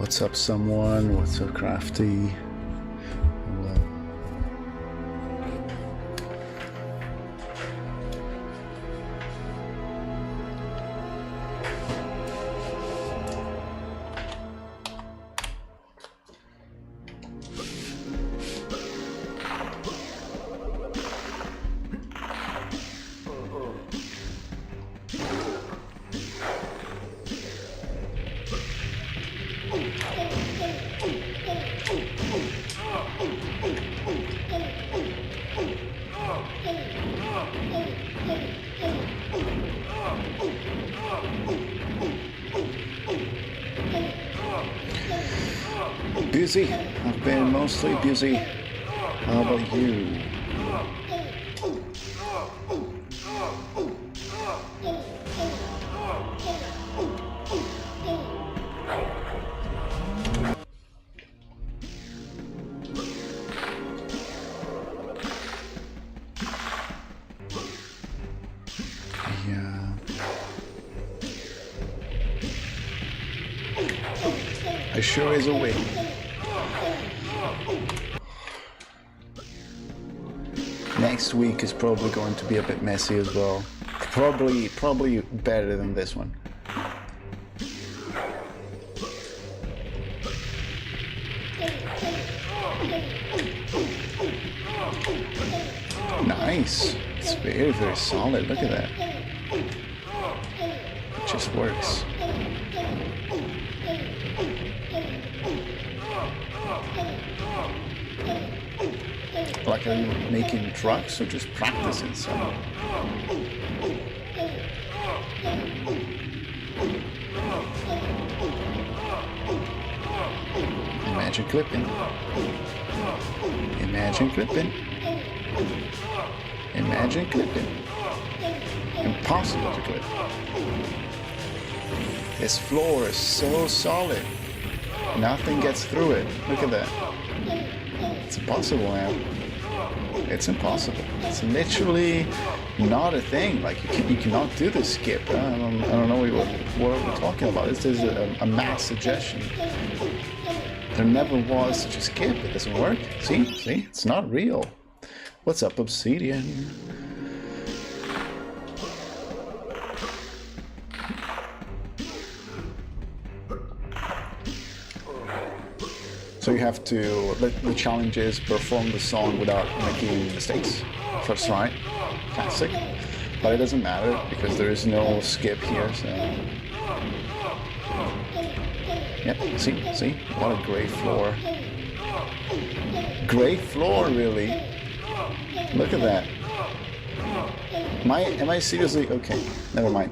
What's up, someone? What's up, Crafty? Hello. Busy. I've been mostly busy. How about you? Yeah. There sure is a way. Next week is probably going to be a bit messy as well. Probably better than this one. Nice. It's very, very solid. Look at that. It just works. Like, are you making trucks or just practicing some? Imagine clipping. Imagine clipping. Imagine clipping. Impossible to clip. This floor is so solid. Nothing gets through it. Look at that. It's impossible, man. It's impossible. It's literally not a thing. Like, you cannot do this skip. I don't know what we're talking about. This is a mass suggestion. There never was such a skip. It doesn't work. See? It's not real. What's up, Obsidian? So you have to, the challenge is perform the song without making mistakes. First try, classic. But it doesn't matter because there is no skip here, so... Yep, see? What a great floor. Great floor, really. Look at that. Am I seriously? Okay, never mind.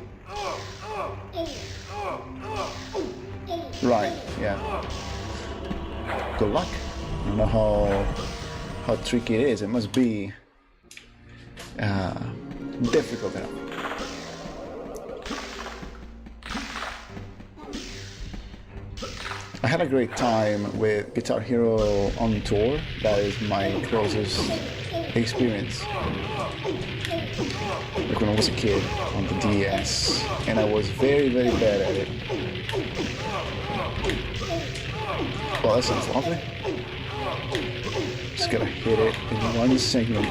Right, yeah. Good luck. I don't know how tricky it is. It must be difficult enough. I had a great time with Guitar Hero on tour. That is my closest experience. Like when I was a kid on the DS, and I was very, very bad at it. Oh, that sounds lovely. Just gotta hit it in one segment.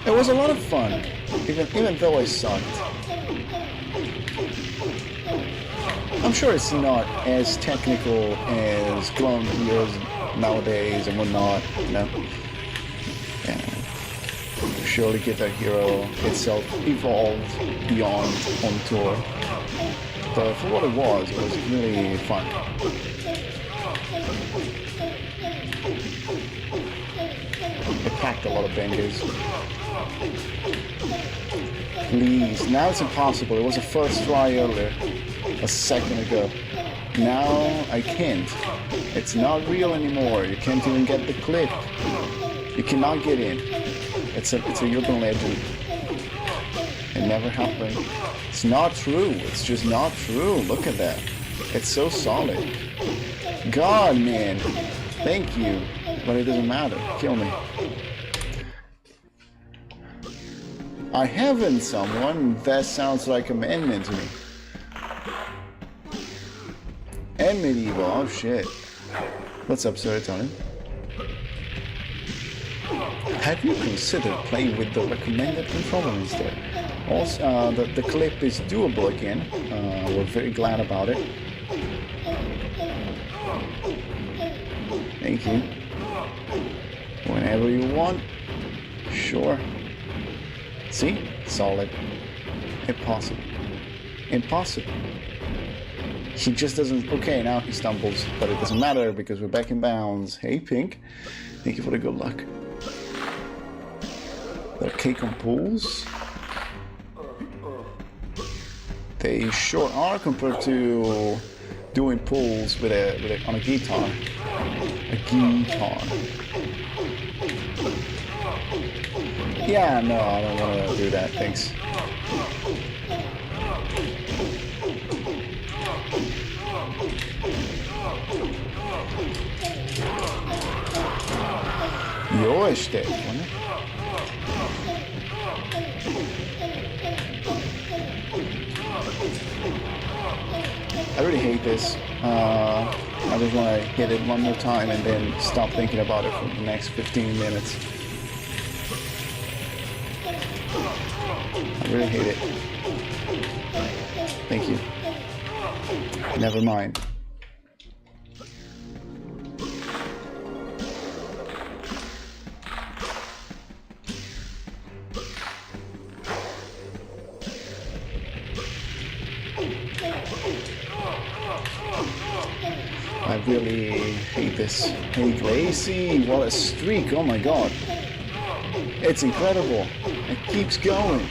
It was a lot of fun, even though I sucked. I'm sure it's not as technical as Clone Heroes nowadays and whatnot, you know. And surely Guitar Hero itself evolved beyond on tour. But for what it was really fun. It packed a lot of bangers. Please, now it's impossible. It was a first try earlier, a second ago. Now I can't. It's not real anymore. You can't even get the clip. You cannot get in. It's a urban legend. It never happened. It's not true. It's just not true. Look at that. It's so solid. God, man. Thank you. But it doesn't matter. Kill me. I haven't, someone. That sounds like amendment to me. And MediEvil. Oh shit. What's up, serotonin? Have you considered playing with the recommended controller instead? Also, the clip is doable again. We're very glad about it. Thank you. Whenever you want. Sure. See? Solid. Impossible. Impossible. He just doesn't... Okay, now he stumbles, but it doesn't matter because we're back in bounds. Hey, Pink. Thank you for the good luck. The cake on pools. They sure are compared to doing pulls with on a guitar. A guitar. Yeah, no, I don't want to do that. Thanks. Jó estét! I really hate this. I just want to hit it one more time and then stop thinking about it for the next 15 minutes. I really hate it. Thank you. Never mind. I really hate this. Hey Glacy, what a streak, oh my god. It's incredible. It keeps going.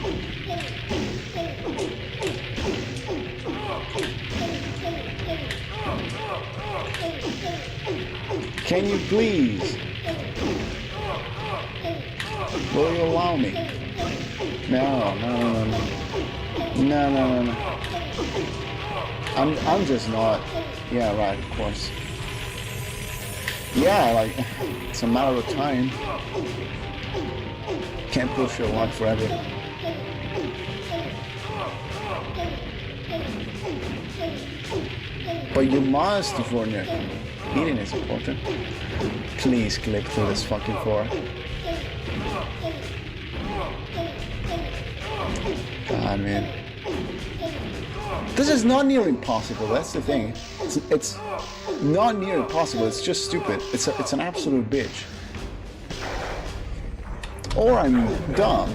Can you please? Will you allow me? No. I'm just not. Yeah, right, of course. Yeah, like, it's a matter of time. Can't push your luck forever. But you must, Vorner. Eating is important. Please click through this fucking floor. God, man. This is not near impossible, that's the thing. It's not near impossible, it's just stupid. It's an absolute bitch. Or I'm dumb.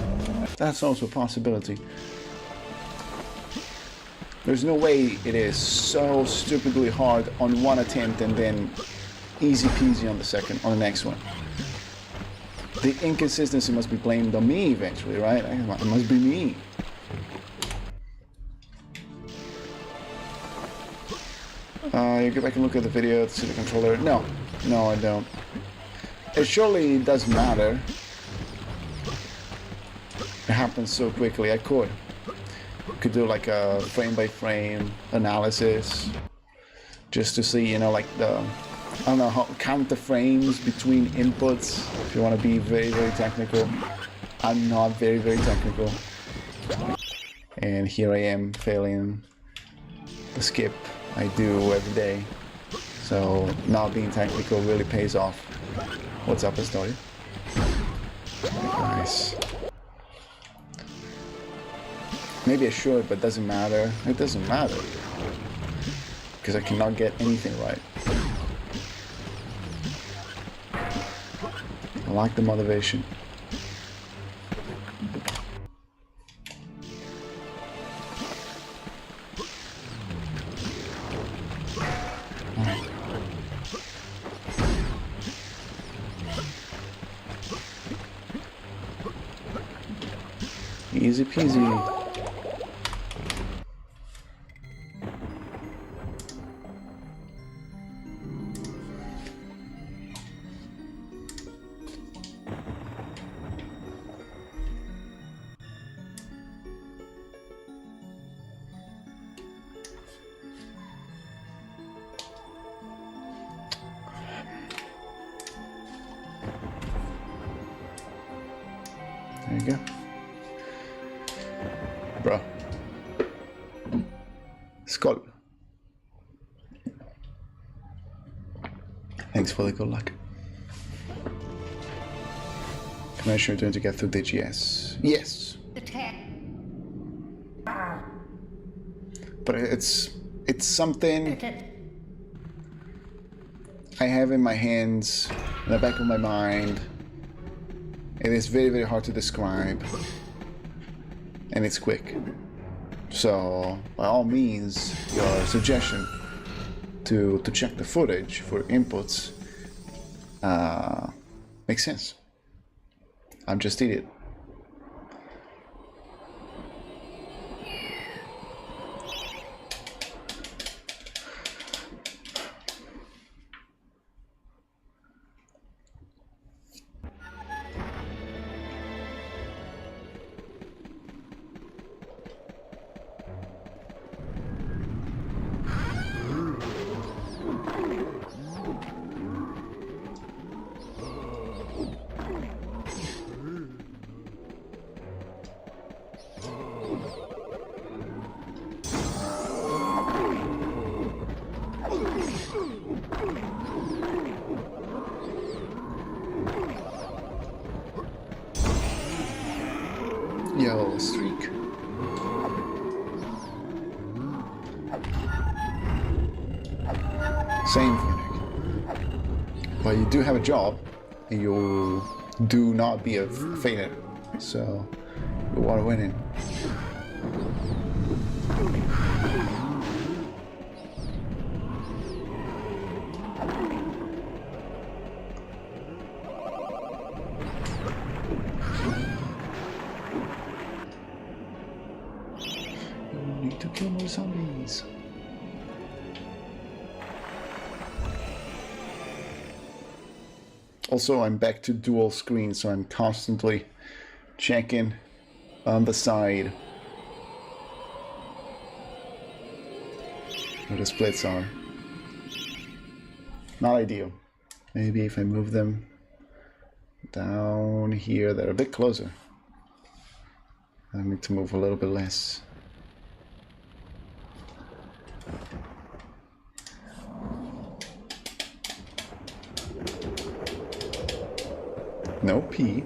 That's also a possibility. There's no way it is so stupidly hard on one attempt and then easy peasy on the next one. The inconsistency must be blamed on me eventually, right? It must be me. You go back and look at the video to see the controller. No, I don't. It surely does matter. It happens so quickly. I could do like a frame by frame analysis just to see, you know, like I don't know, how count the frames between inputs if you want to be very, very technical. I'm not very, very technical. And here I am failing the skip I do every day. So not being technical really pays off. What's up, Astoria? Nice. Maybe I should, but it doesn't matter. It doesn't matter. Because I cannot get anything right. I like the motivation. Easy peasy. There you go. Bra. Skål. Thanks for the good luck. Commissioner trying to get through DGS. Yes. But it's something I have in my hands, in the back of my mind. It is very, very hard to describe. And it's quick. So, by all means, your suggestion to check the footage for inputs makes sense. I'm just idiot. Yellow streak. Same thing. But you do have a job, and you do not be a failure. So you are winning. To kill more zombies. Also, I'm back to dual screen, so I'm constantly checking on the side where the splits are. Not ideal. Maybe if I move them down here, they're a bit closer. I need to move a little bit less. No P.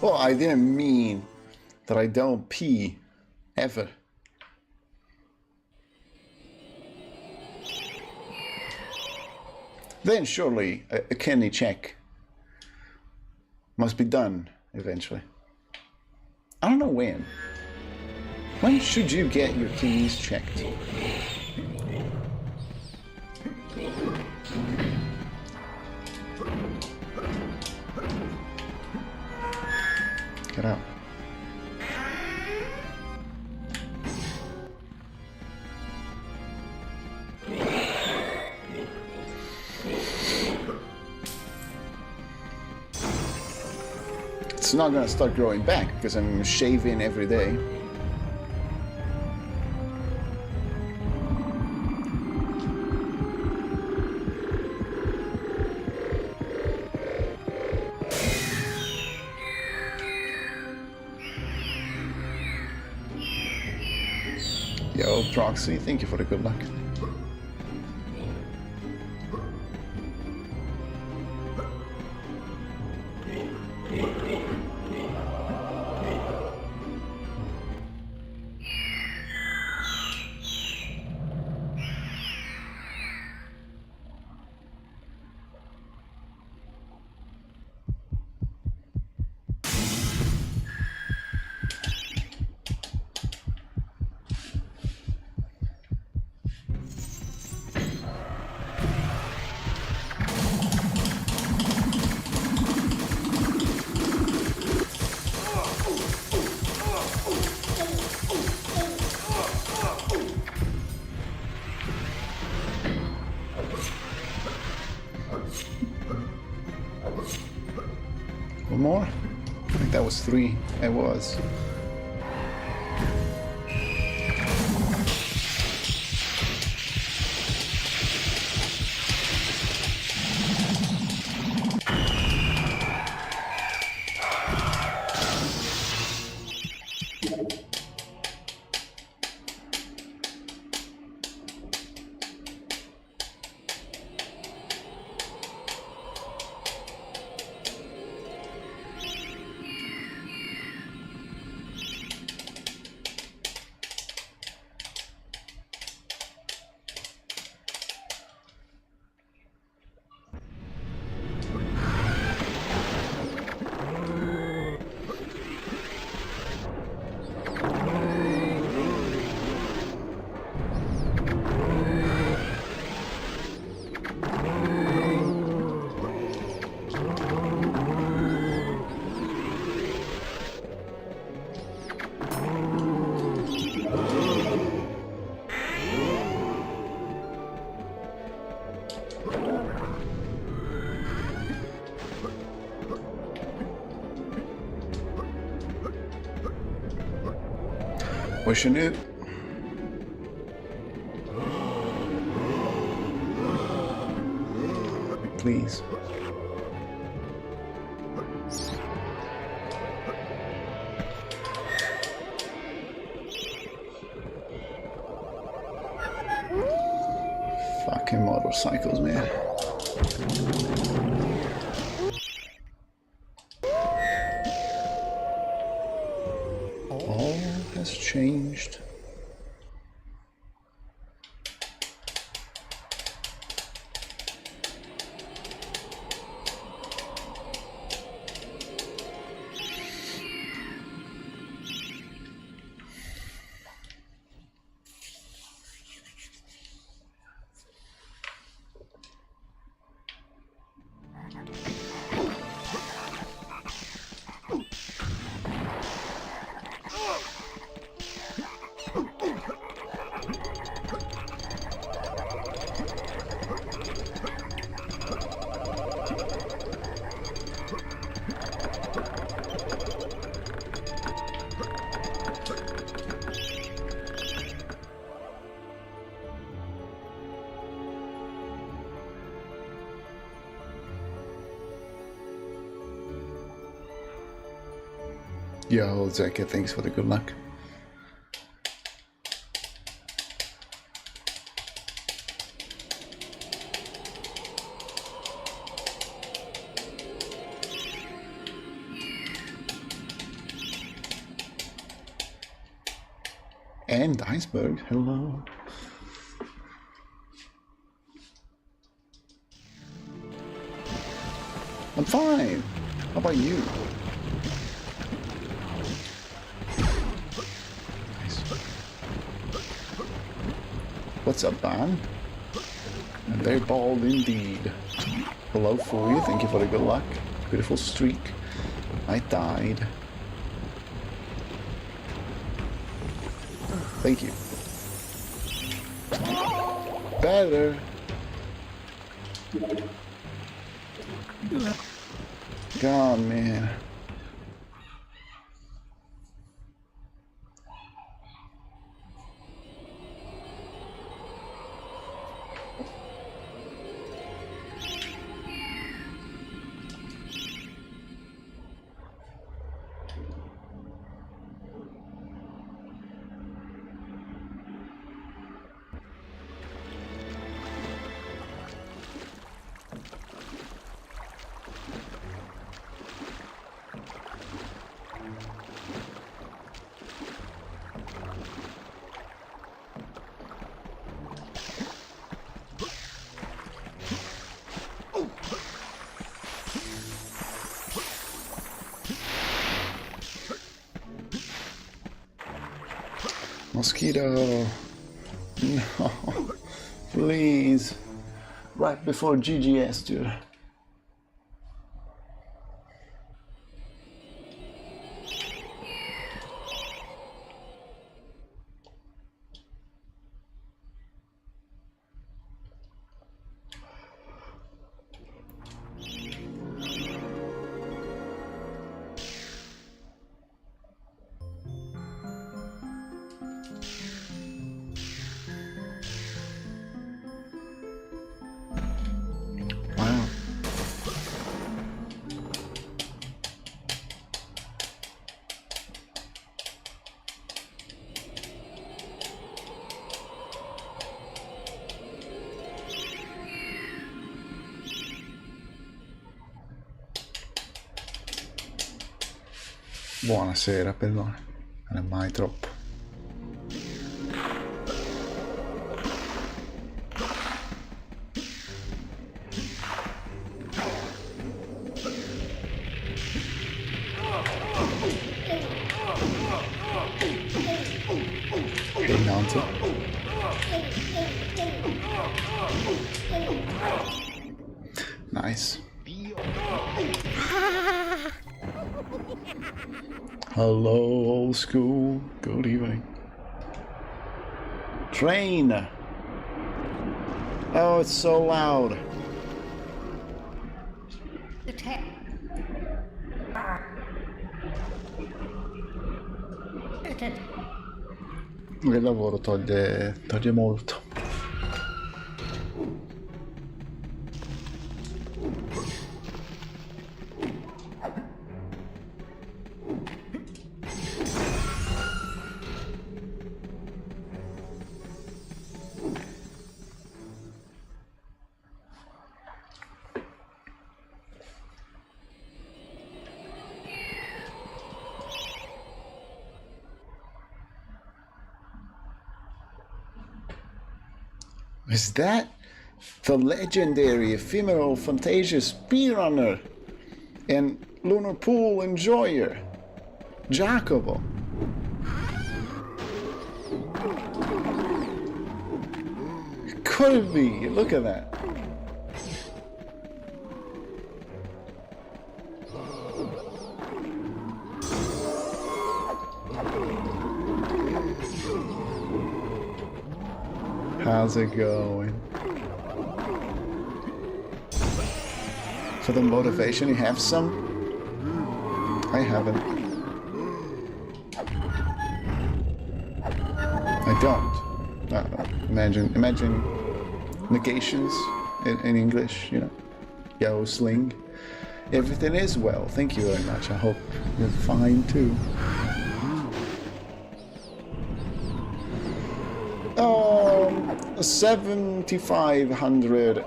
Well, I didn't mean that I don't pee ever. Then surely a kidney check must be done eventually. I don't know when. When should you get your kidneys checked? Get out. It's not gonna start growing back because I'm shaving every day. Yo, Proxy, thank you for the good luck. more? I think that was 3. It was. Pushing it. Please. Fucking motorcycles, man. All has changed. Yo, Zeka, thanks for the good luck. And Iceberg, hello. I'm fine. How about you? What's up, man? And they're bald indeed. Hello for you, thank you for the good luck. Beautiful streak. I died. Thank you. Better. God, man. Mosquito. No. Please. Right before GGS, dude. Buonasera, perdone, non è mai troppo. Innanzi. Nice. Hello, old school. Good evening. Train. Oh, it's so loud. Il lavoro toglie molto. Is that the legendary ephemeral Fantasia speedrunner and lunar pool enjoyer, Jacobo? Could it be? Look at that. How's it going? For the motivation, you have some? I haven't. I don't. Imagine negations in English, you know. Yo, sling. Everything is well. Thank you very much. I hope you're fine too. Oh, 7,500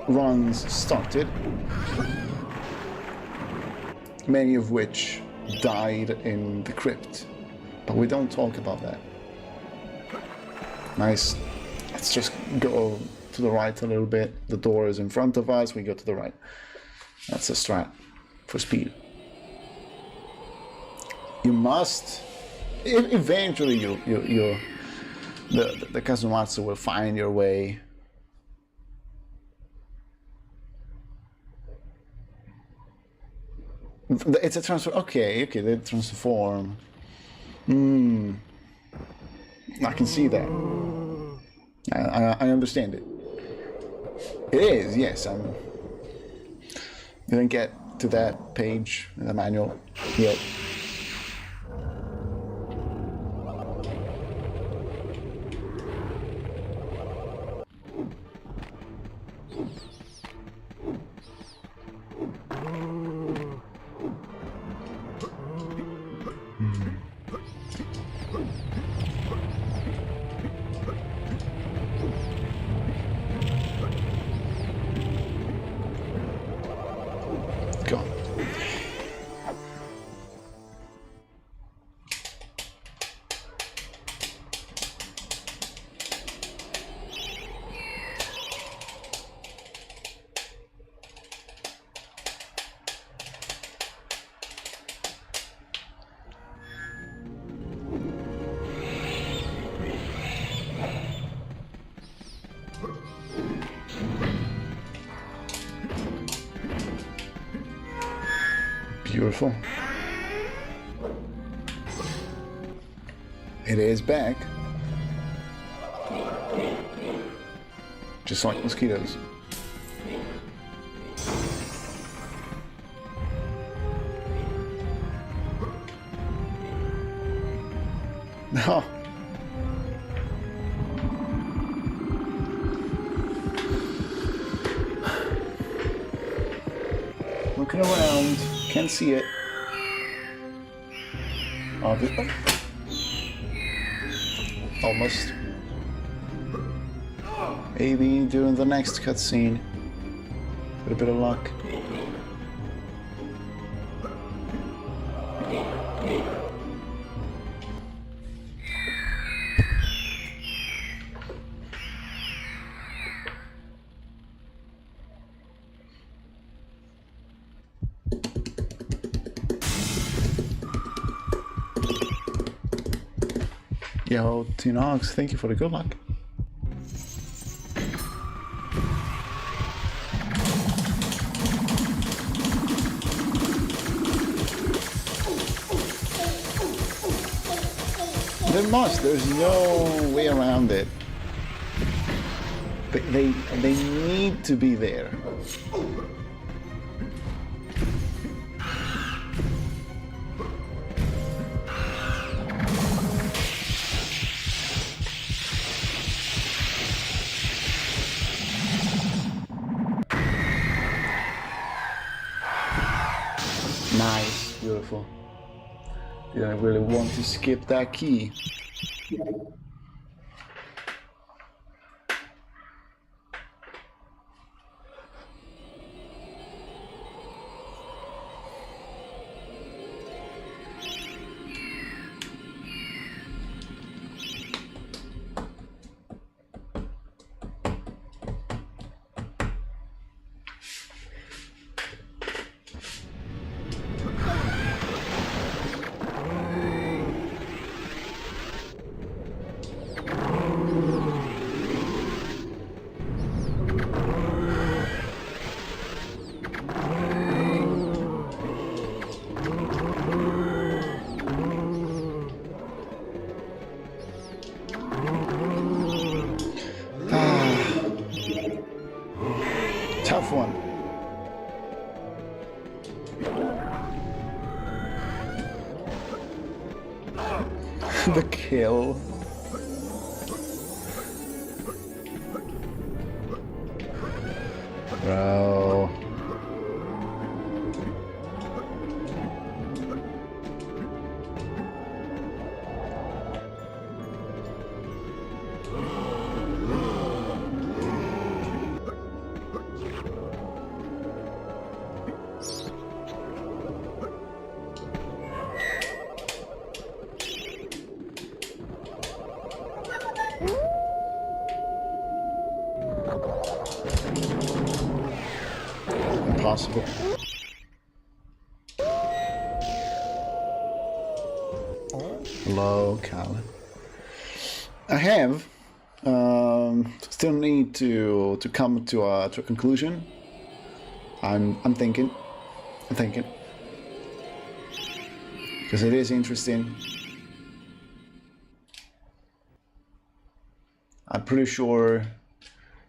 runs started, many of which died in the crypt, but we don't talk about that. Nice. Let's just go to the right a little bit. The door is in front of us. We go to the right. That's a strat for speed. You must. Eventually, the Kazumatsu will find your way. It's a transfer. Okay, they transform. I can see that. I understand it. It is, yes. Didn't get to that page in the manual yet. Beautiful. It is back. Just like mosquitoes. No. Looking around, can't see it. Obviously. Almost. Maybe during the next cutscene. With a bit of luck. Yo, Tinox, thank you for the good luck. There's no way around it. They need to be there. Nice, beautiful. Didn't really want to skip that key. Tough one. The kill. Bro. Impossible. Hello, Colin. I have still need to come to a conclusion. I'm thinking because it is interesting. I'm pretty sure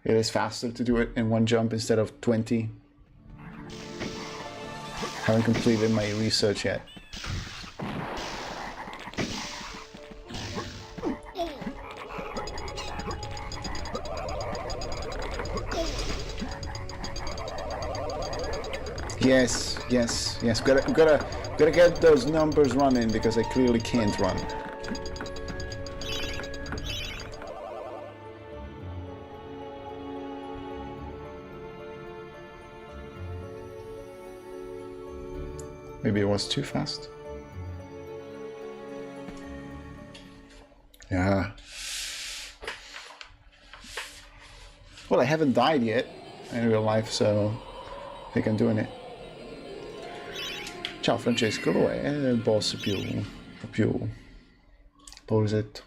it is faster to do it in one jump instead of 20. Haven't completed my research yet. Yes. Gotta get those numbers running because I clearly can't run. Maybe it was too fast. Yeah. Well, I haven't died yet in real life, so I think I'm doing it. Ciao Francesco, lo è il boss più pausetto.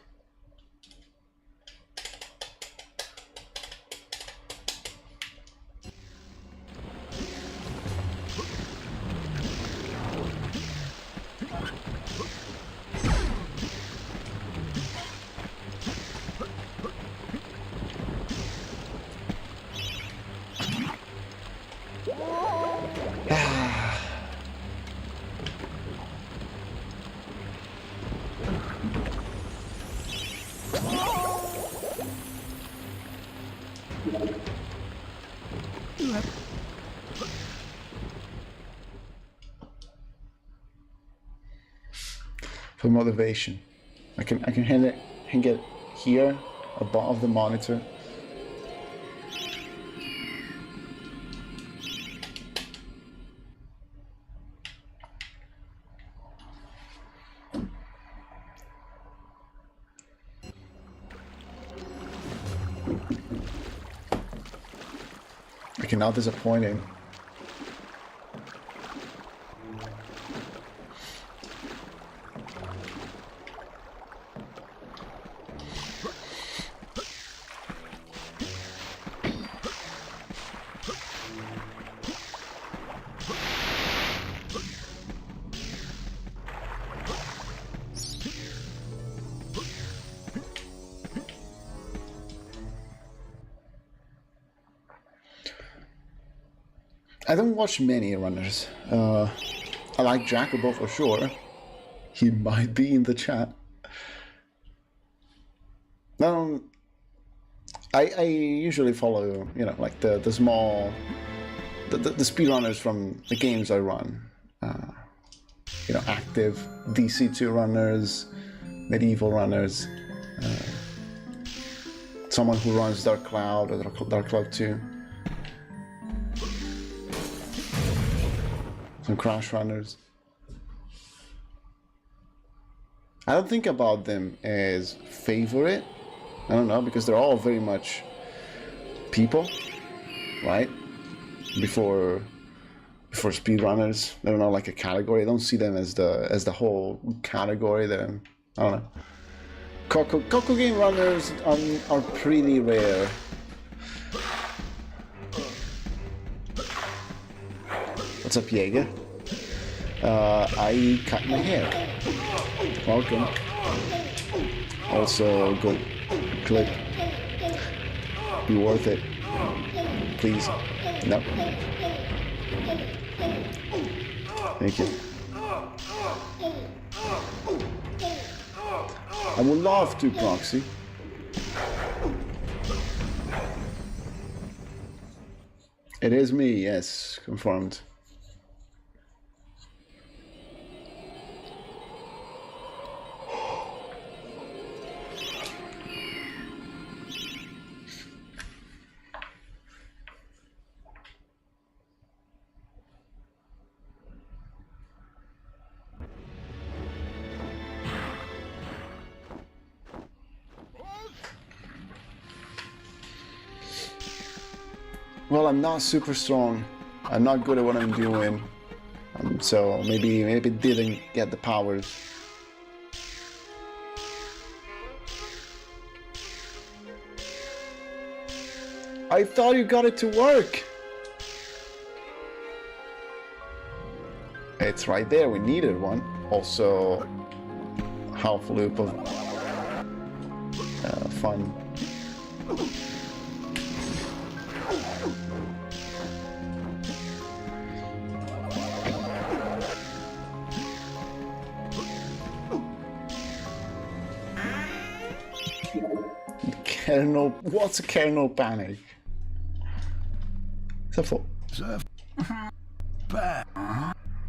For motivation, I can hang it here above the monitor. Okay, now disappointing. I don't watch many runners. I like Jacobo for sure. He might be in the chat. I usually follow, you know, like the small, the speedrunners from the games I run. You know, active DC2 runners, MediEvil runners, someone who runs Dark Cloud or Dark Cloud 2. Some Crash runners. I don't think about them as favorite. I don't know, because they're all very much people, right? Before speedrunners, I don't know, like a category. I don't see them as the whole category. That I don't know. Coco game runners are pretty rare. What's up, Jaeger? I cut my hair. Welcome. Also, go click. Be worth it. Please. No. Thank you. I would love to, Proxy. It is me, yes, confirmed. Well, I'm not super strong. I'm not good at what I'm doing. So maybe didn't get the powers. I thought you got it to work. It's right there. We needed one. Also, half loop of fun. Kernel, what's a kernel panic? Is that for?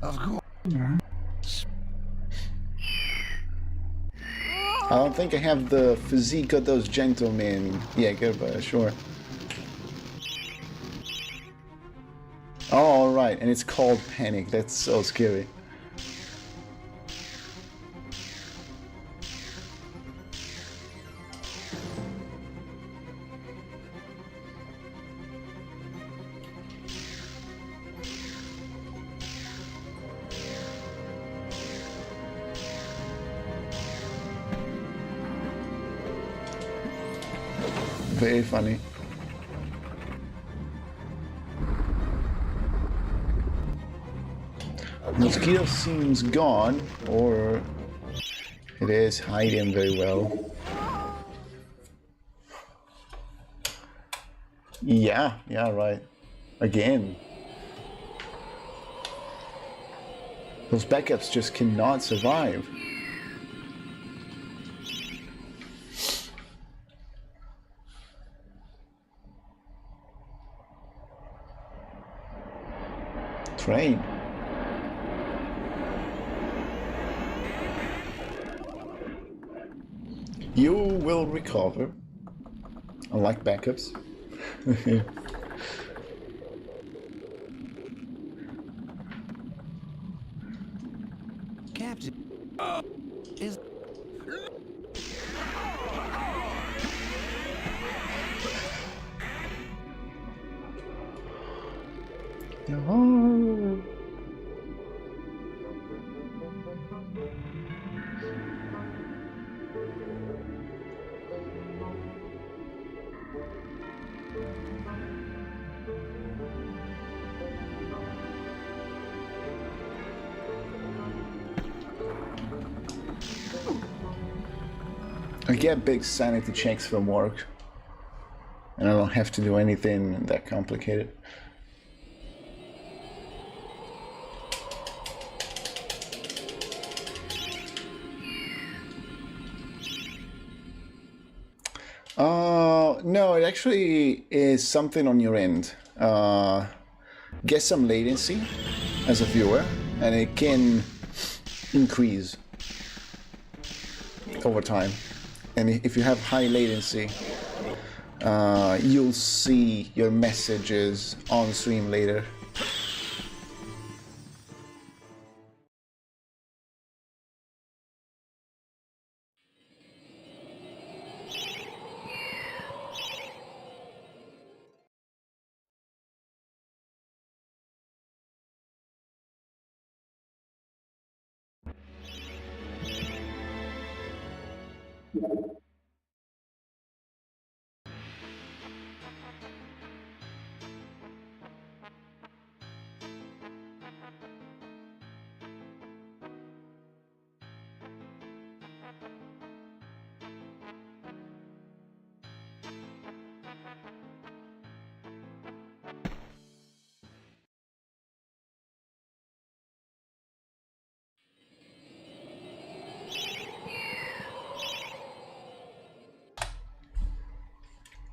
Of course. I don't think I have the physique of those gentlemen. Yeah, good, but sure. Oh, all right, and it's called panic. That's so scary. Very funny. Mosquito seems gone, or it is hiding very well. Yeah, right. Again. Those backups just cannot survive. Train. You will recover. Unlike backups. Captain, is no. I get big sanity checks from work, and I don't have to do anything that complicated. no, it actually is something on your end. Get some latency as a viewer, and it can increase over time. And if you have high latency, you'll see your messages on stream later.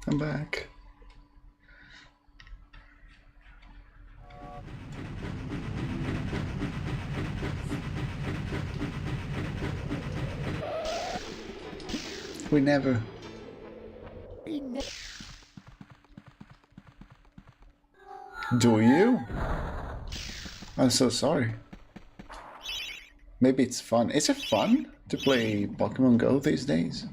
I'm back. We never. Do you? I'm so sorry. Maybe it's fun. Is it fun to play Pokemon Go these days?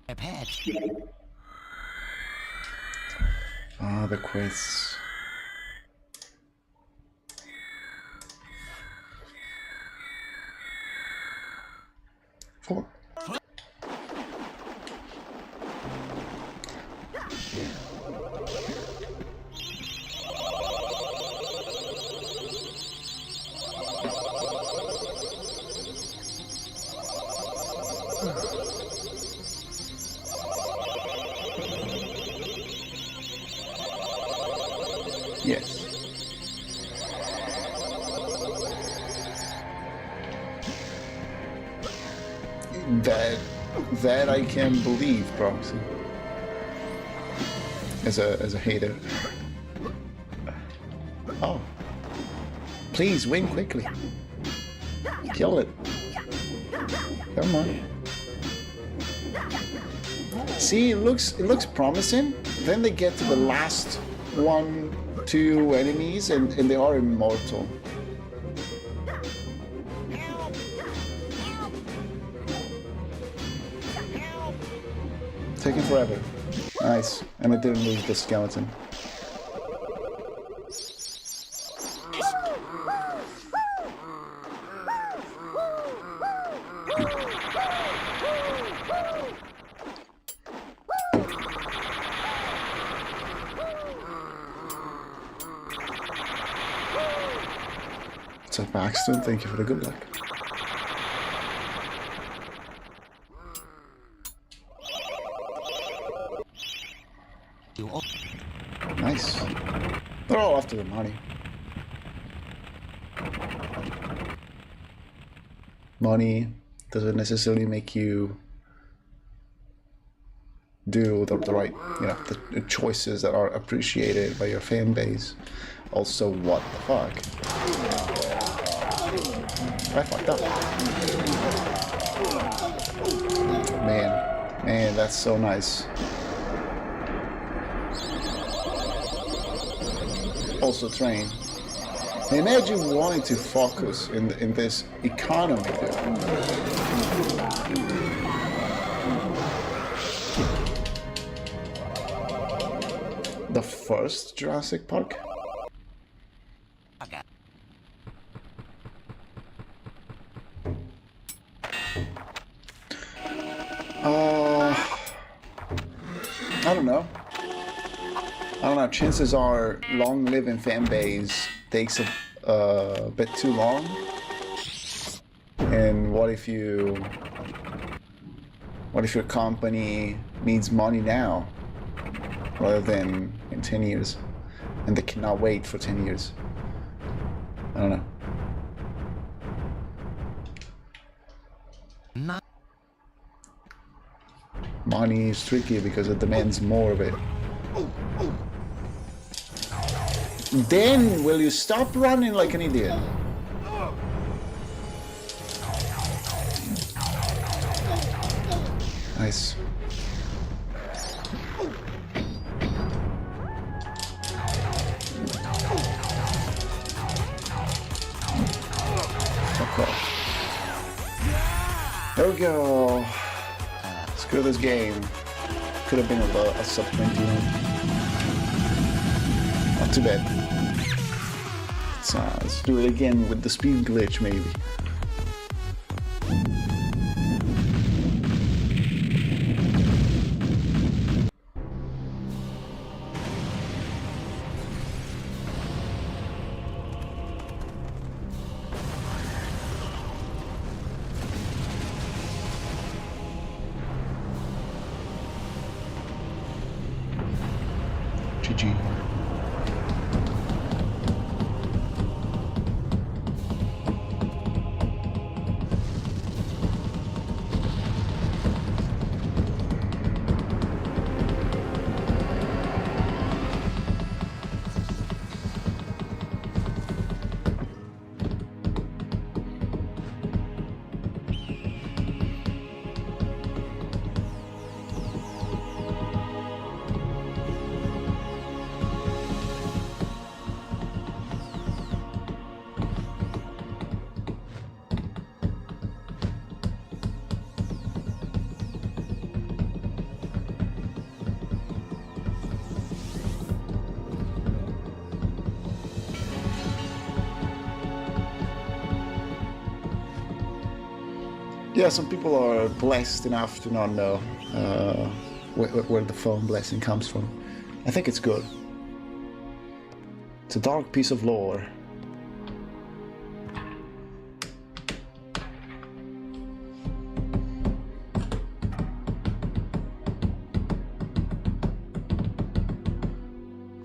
A patch. Ah, the quiz. Four. Yes. That I can believe, Proxy. As a hater. Oh. Please win quickly. Kill it. Come on. See, it looks promising. Then they get to the last 1-2 enemies and they are immortal. Taking forever. Nice. And I didn't lose the skeleton. So Paxton, thank you for the good luck. Nice. They're all after the money. Money doesn't necessarily make you do the right, the choices that are appreciated by your fan base. Also, what the fuck? I fucked up. Man, that's so nice. Also train. Imagine wanting to focus in this economy, dude. The first Jurassic Park? Okay. I don't know. Chances are long-living fan base takes a bit too long. And what if your company needs money now rather than in 10 years, and they cannot wait for 10 years? I don't know. No. Money is tricky because it demands more of it. Then will you stop running like an idiot? Nice. Fuck off. There we go. Screw this game. Could have been a sub 21. Not too bad. Let's do it again with the speed glitch, maybe. GG. Yeah, some people are blessed enough to not know where the phone blessing comes from. I think it's good. It's a dark piece of lore.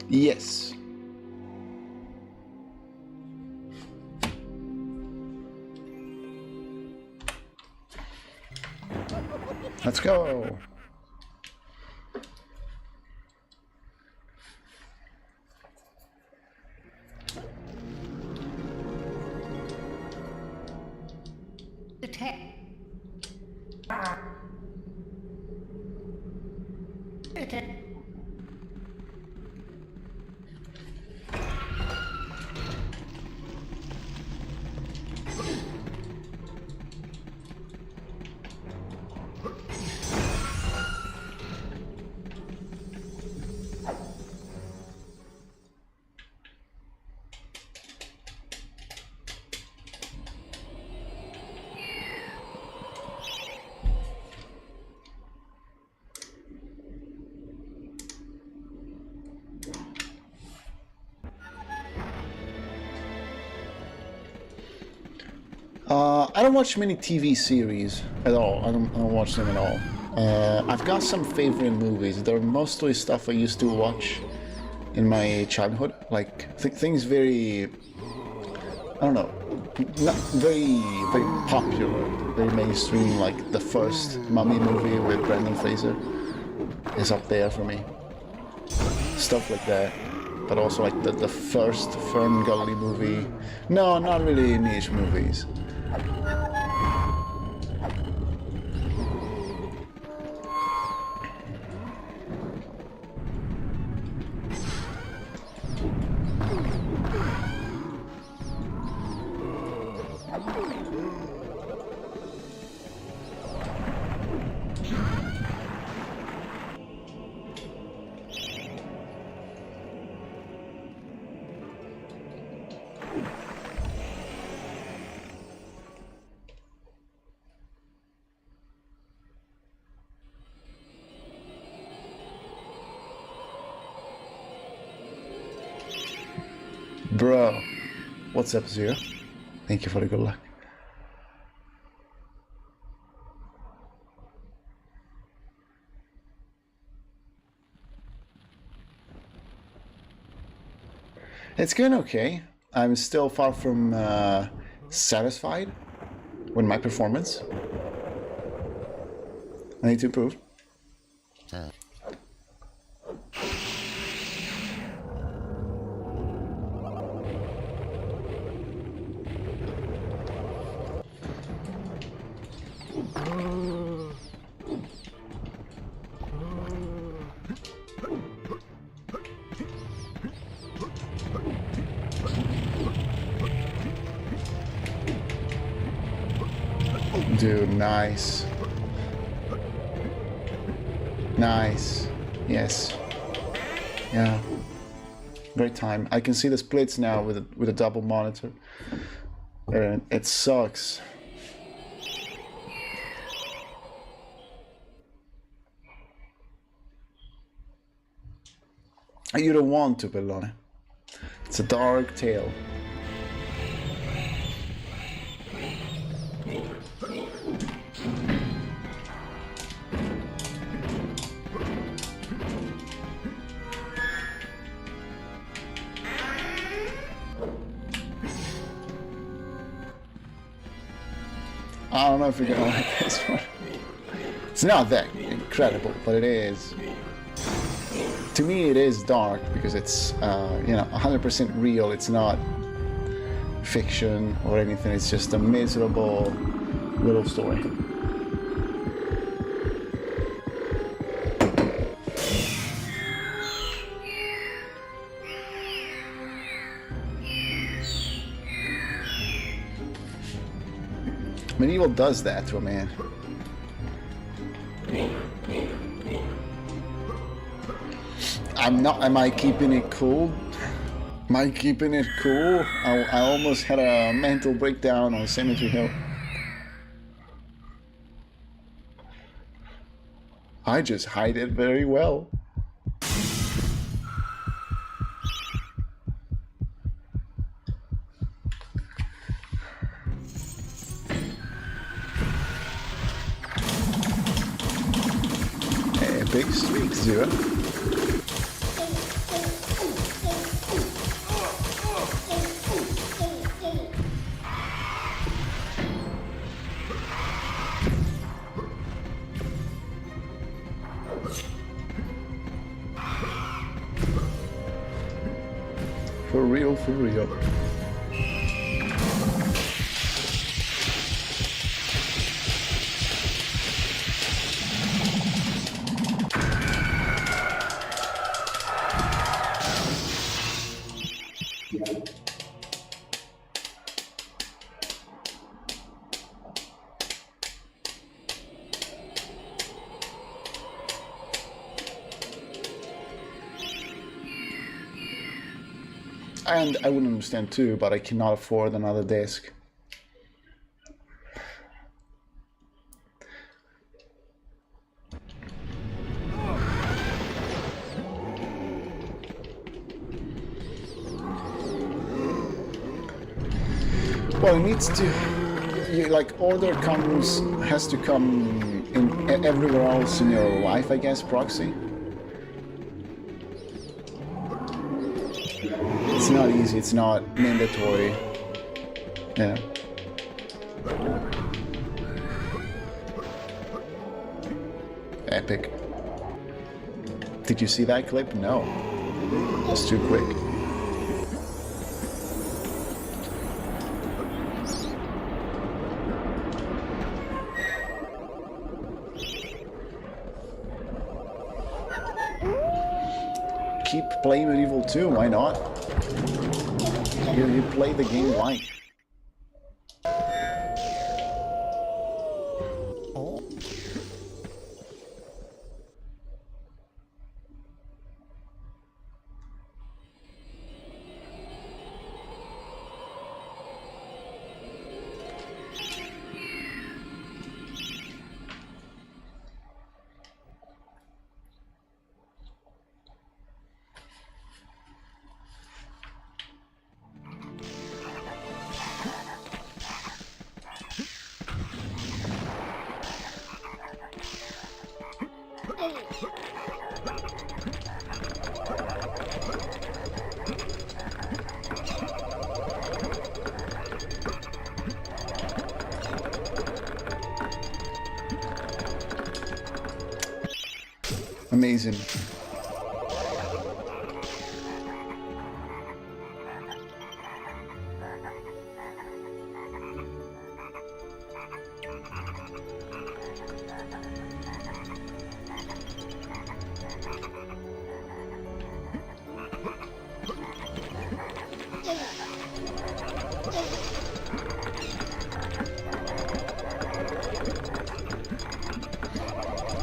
Yes. Let's go. I don't watch many TV series at all. I don't watch them at all. I've got some favorite movies. They're mostly stuff I used to watch in my childhood. Like things very, I don't know, not very popular, very mainstream. Like the first Mummy movie with Brendan Fraser is up there for me. Stuff like that. But also like the first Fern Gully movie. No, not really niche movies. Bro, what's up, Zero? Thank you for the good luck. It's going okay. I'm still far from satisfied with my performance. I need to improve. Dude, nice. Nice. Yes. Yeah. Great time. I can see the splits now with a double monitor. It sucks. You don't want to, Bellone. It's a dark tale. I don't know if you're gonna like this one. It's not that incredible, but it is. To me, it is dark because it's, you know, 100% real. It's not fiction or anything. It's just a miserable little story. MediEvil does that to a man. Am I keeping it cool? Am I keeping it cool? I almost had a mental breakdown on Cemetery Hill. I just hide it very well. Big streak, Zero. For real, for real. And I wouldn't understand too, but I cannot afford another disc. Well, it needs to, like, order has to come in everywhere else in your life, I guess, proxy. It's not easy, it's not mandatory. Yeah. Epic. Did you see that clip? No. It's too quick. Keep playing MediEvil 2, why not? You play the game right. Amazing.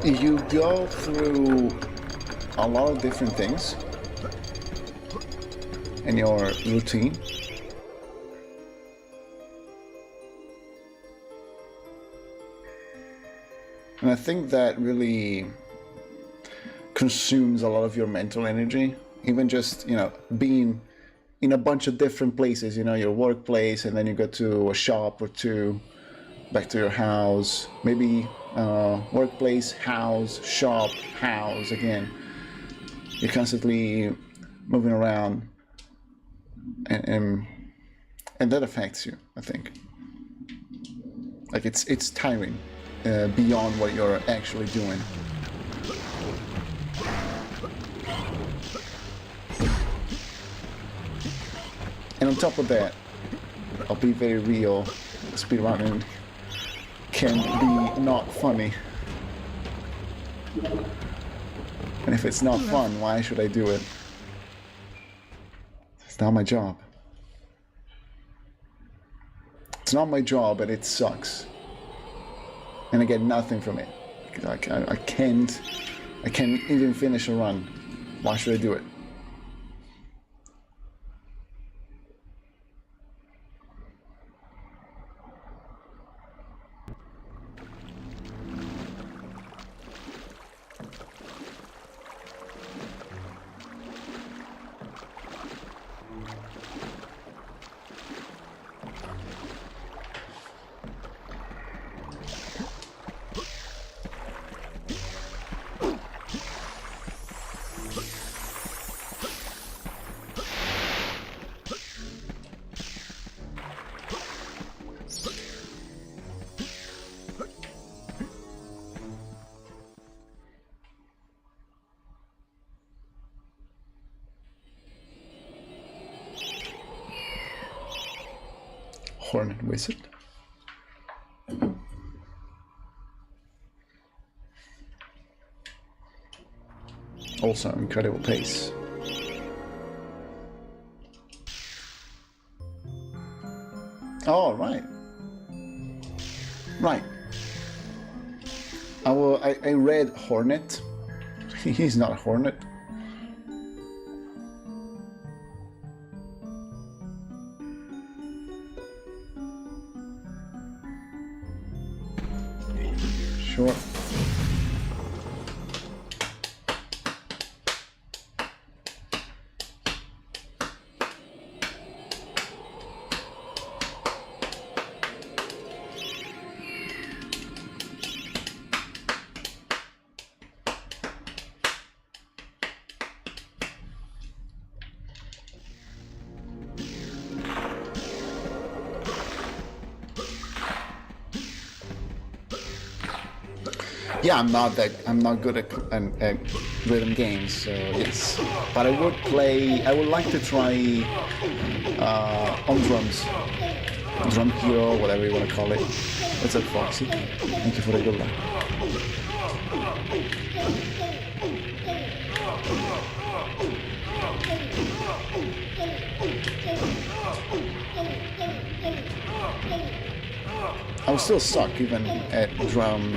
You go through a lot of different things in your routine. And I think that really consumes a lot of your mental energy. Even just, being in a bunch of different places, your workplace, and then you go to a shop or two, back to your house, maybe workplace, house, shop, house again. You're constantly moving around, and that affects you, I think. Like it's tiring beyond what you're actually doing. And on top of that, I'll be very real, speedrunning can be not funny. And if it's not fun, why should I do it? It's not my job. It's not my job, and it sucks. And I get nothing from it. Like I can't even finish a run. Why should I do it? Hornet Wizard. Also incredible pace. Oh, right. Right. I read Hornet. He's not a Hornet. Sure. Yeah, I'm not good at rhythm games, so yes. But I would like to try on drums. Drum Hero, whatever you want to call it. What's up, Foxy? Thank you for the good luck. I would still suck even at Drum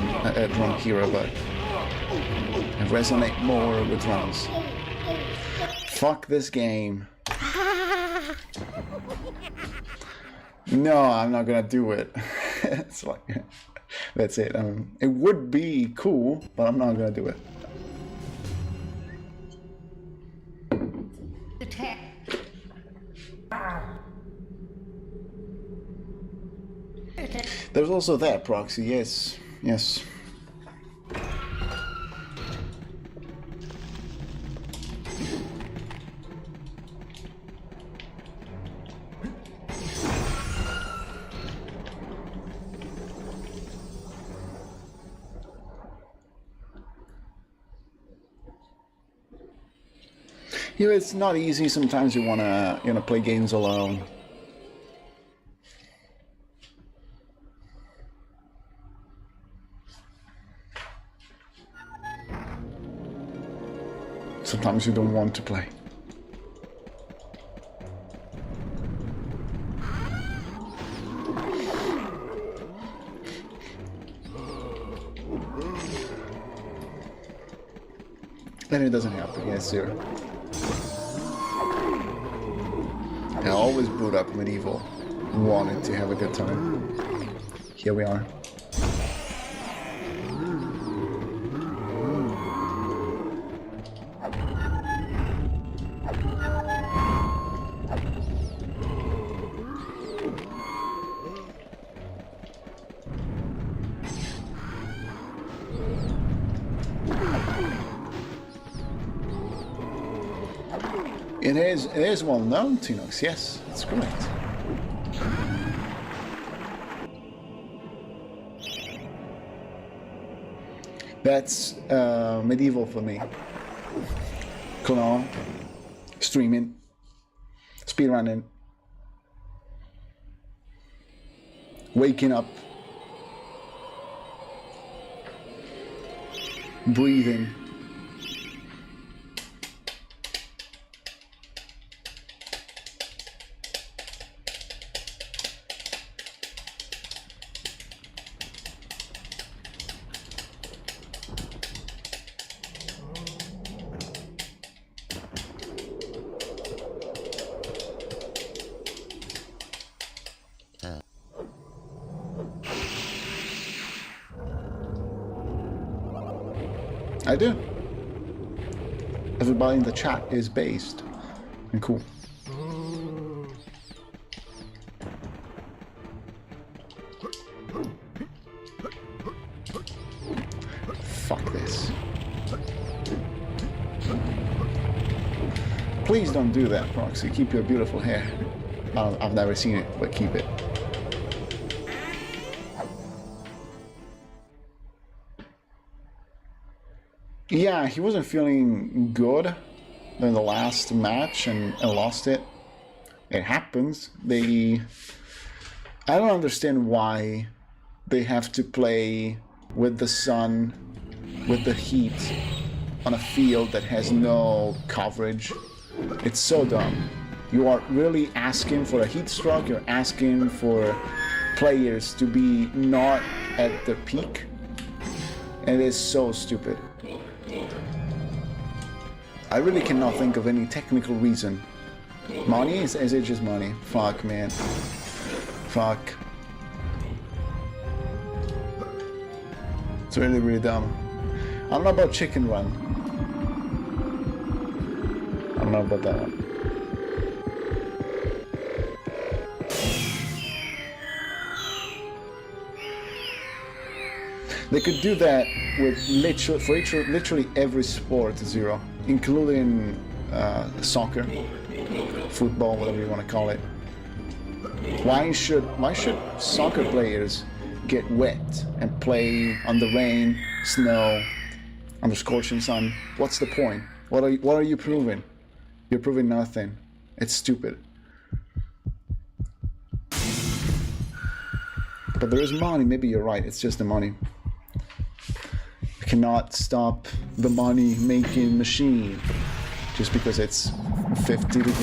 Hero, but I resonate more with drums. Fuck this game. No, I'm not gonna do it. It's like, that's it. It would be cool, but I'm not gonna do it. There's also that, Proxy, yes, yes. You know, it's not easy. Sometimes you wanna, play games alone. Sometimes you don't want to play. Then it doesn't help against Zero. I always boot up MediEvil, wanting to have a good time. Here we are. It is well known, Tinox, yes, that's correct. That's MediEvil for me. Clone, streaming, speedrunning, waking up, breathing. I do. Everybody in the chat is based and cool. Fuck this. Please don't do that, Proxy. Keep your beautiful hair. I've never seen it, but keep it. Yeah, he wasn't feeling good in the last match and lost it. It happens. I don't understand why they have to play with the sun, with the heat, on a field that has no coverage. It's so dumb. You are really asking for a heat stroke, you're asking for players to be not at their peak. And it is so stupid. I really cannot think of any technical reason. Money? Is it just money? Fuck, man. Fuck. It's really, really dumb. I don't know about Chicken Run. I don't know about that one. They could do that with literally every sport, Zero, including soccer, football, whatever you want to call it. Why should soccer players get wet and play on the rain, snow, under scorching sun? What's the point? What are you proving? You're proving nothing. It's stupid. But there is money. Maybe you're right. It's just the money. Cannot stop the money making machine just because it's 50 degrees.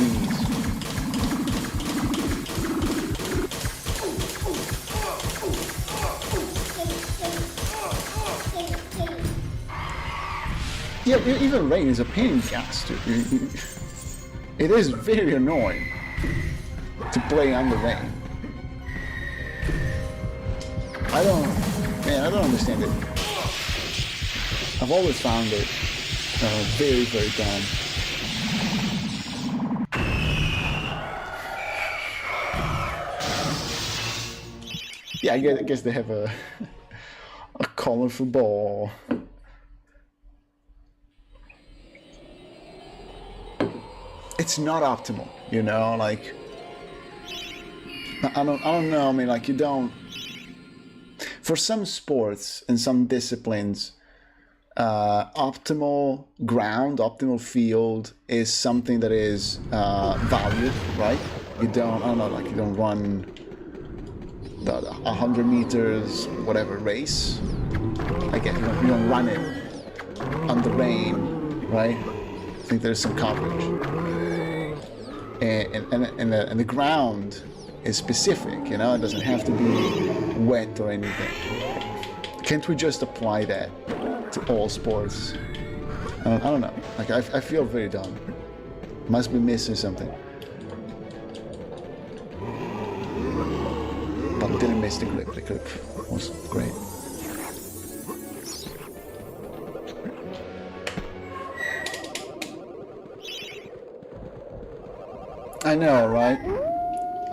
Yeah, even rain is a pain in the ass, dude. It is very annoying to play under rain. I don't understand it. I've always found it very, very dumb. Yeah, I guess they have a colorful ball. It's not optimal, you know. Like, I don't know. I mean, like, you don't. For some sports and some disciplines. optimal ground, optimal field is something that is valued, right? You don't, I don't know, like you don't run the 100 meters, whatever race. I guess you don't run it on the rain, right? I think there's some coverage. And the ground is specific, you know, it doesn't have to be wet or anything. Can't we just apply that to all sports? I don't know. Like I feel very dumb. Must be missing something. But didn't miss the clip. The clip was great. I know, right?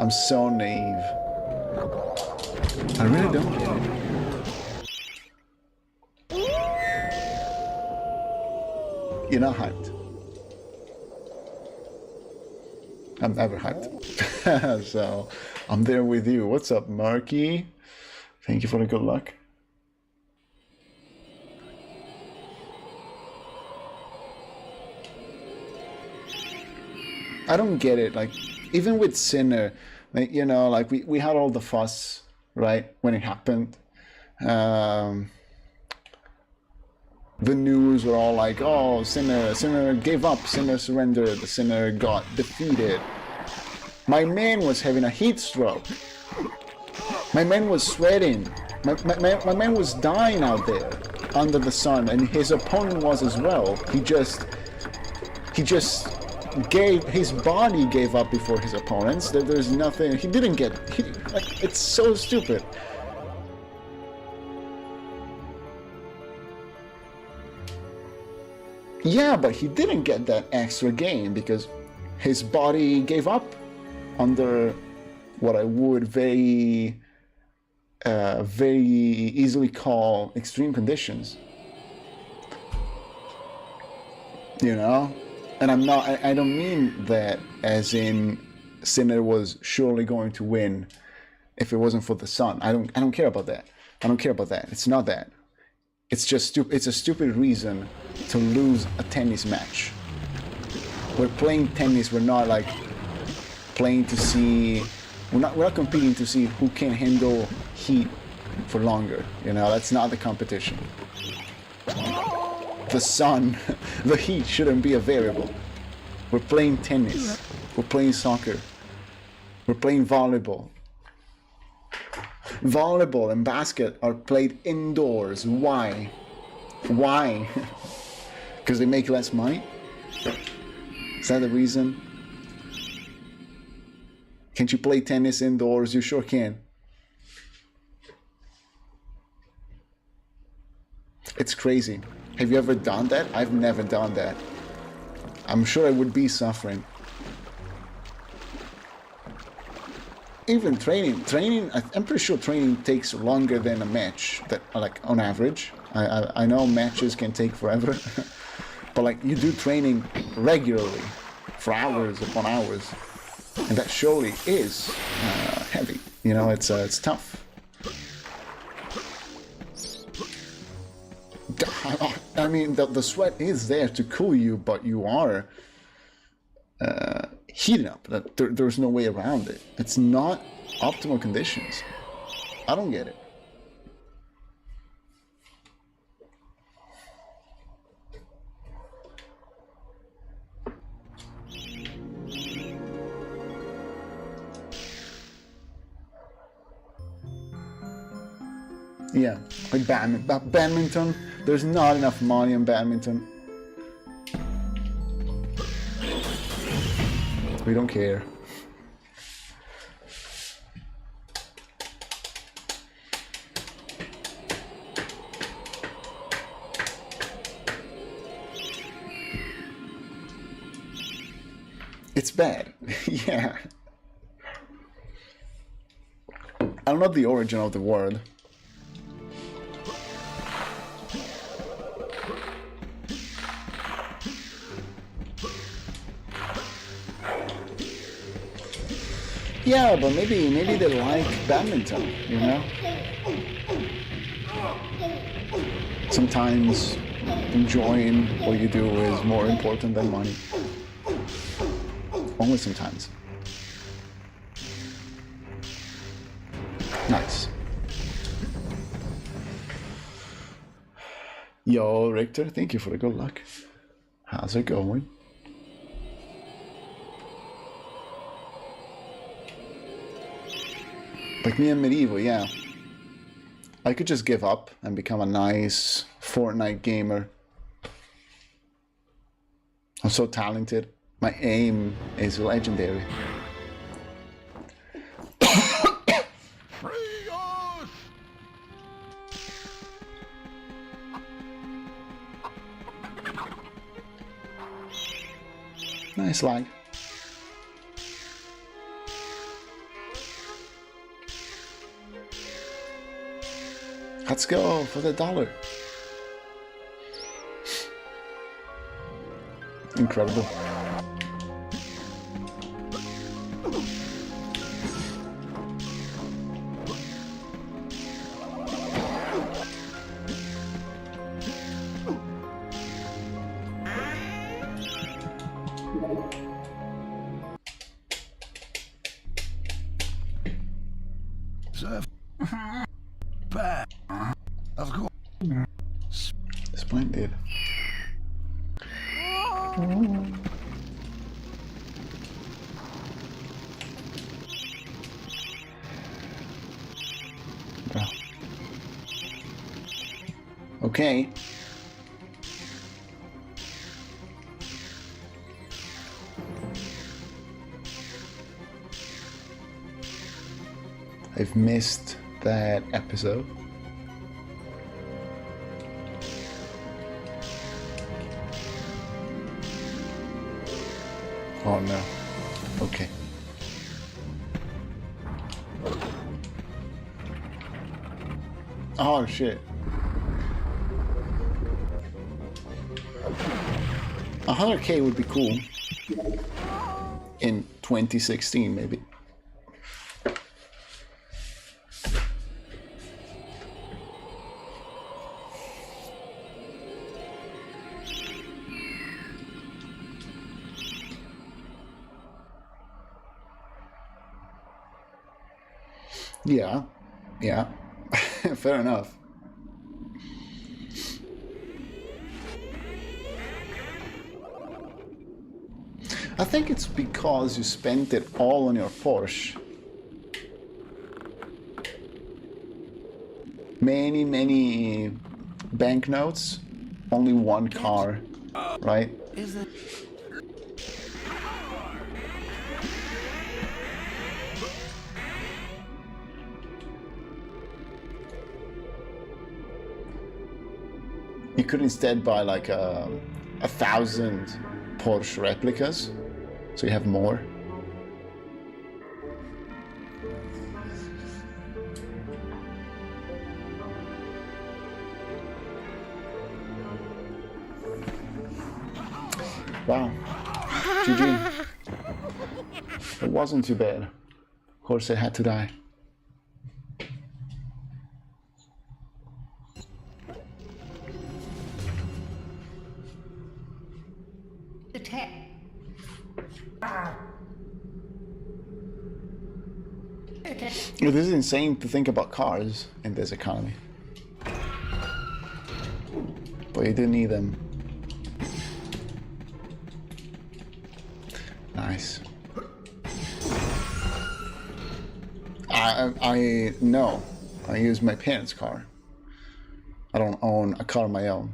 I'm so naive. I really don't get it. You're not hyped. I'm never hyped. So, I'm there with you. What's up, Marky? Thank you for the good luck. I don't get it. Like, even with Sinner, like, you know, like we had all the fuss, right, when it happened. The news were all like, oh, Sinner gave up, Sinner surrendered, the Sinner got defeated. My man was having a heat stroke. My man was sweating. My man was dying out there under the sun, and his opponent was as well. He just his body gave up before his opponents. There's nothing, he didn't get, like, it's so stupid. Yeah, but he didn't get that extra gain because his body gave up under what I would very easily call extreme conditions. You know? And I don't mean that as in Sinner was surely going to win if it wasn't for the sun. I don't care about that. I don't care about that. It's not that. It's just it's a stupid reason to lose a tennis match. We're playing tennis, we're not like playing to see, we're not competing to see who can handle heat for longer, you know, that's not the competition. The sun, the heat shouldn't be a variable. We're playing tennis, we're playing soccer, we're playing volleyball. Volleyball and basket are played indoors. Why? Why? Because they make less money? Is that the reason? Can't you play tennis indoors? You sure can. It's crazy. Have you ever done that? I've never done that. I'm sure I would be suffering. Even training, I'm pretty sure training takes longer than a match, that, like, on average. I know matches can take forever, but like you do training regularly for hours upon hours, and that surely is heavy. You know, it's tough. I mean, the sweat is there to cool you, but you are heating up. There's no way around it. It's not optimal conditions. I don't get it. Yeah, like badminton. There's not enough money in badminton. We don't care. It's bad. Yeah. I don't know the origin of the word. Yeah, but maybe they like badminton, you know? Sometimes enjoying what you do is more important than money. Only sometimes. Nice. Yo, Richter, thank you for the good luck. How's it going? Like me and MediEvil, yeah. I could just give up and become a nice Fortnite gamer. I'm so talented. My aim is legendary. Nice lag. Let's go for the $1. Incredible. Of course. Splendid. Okay. I've missed that episode. Oh no. Okay. Oh shit. 100K would be cool. In 2016 maybe. Yeah, yeah, fair enough. I think it's because you spent it all on your Porsche. Many banknotes, only one car, right? Is it? You could instead buy like 1,000 Porsche replicas, so you have more. Wow. GG. It wasn't too bad. Of course, it had to die. It is insane to think about cars in this economy. But you do need them. Nice. I know. I use my parents' car. I don't own a car of my own.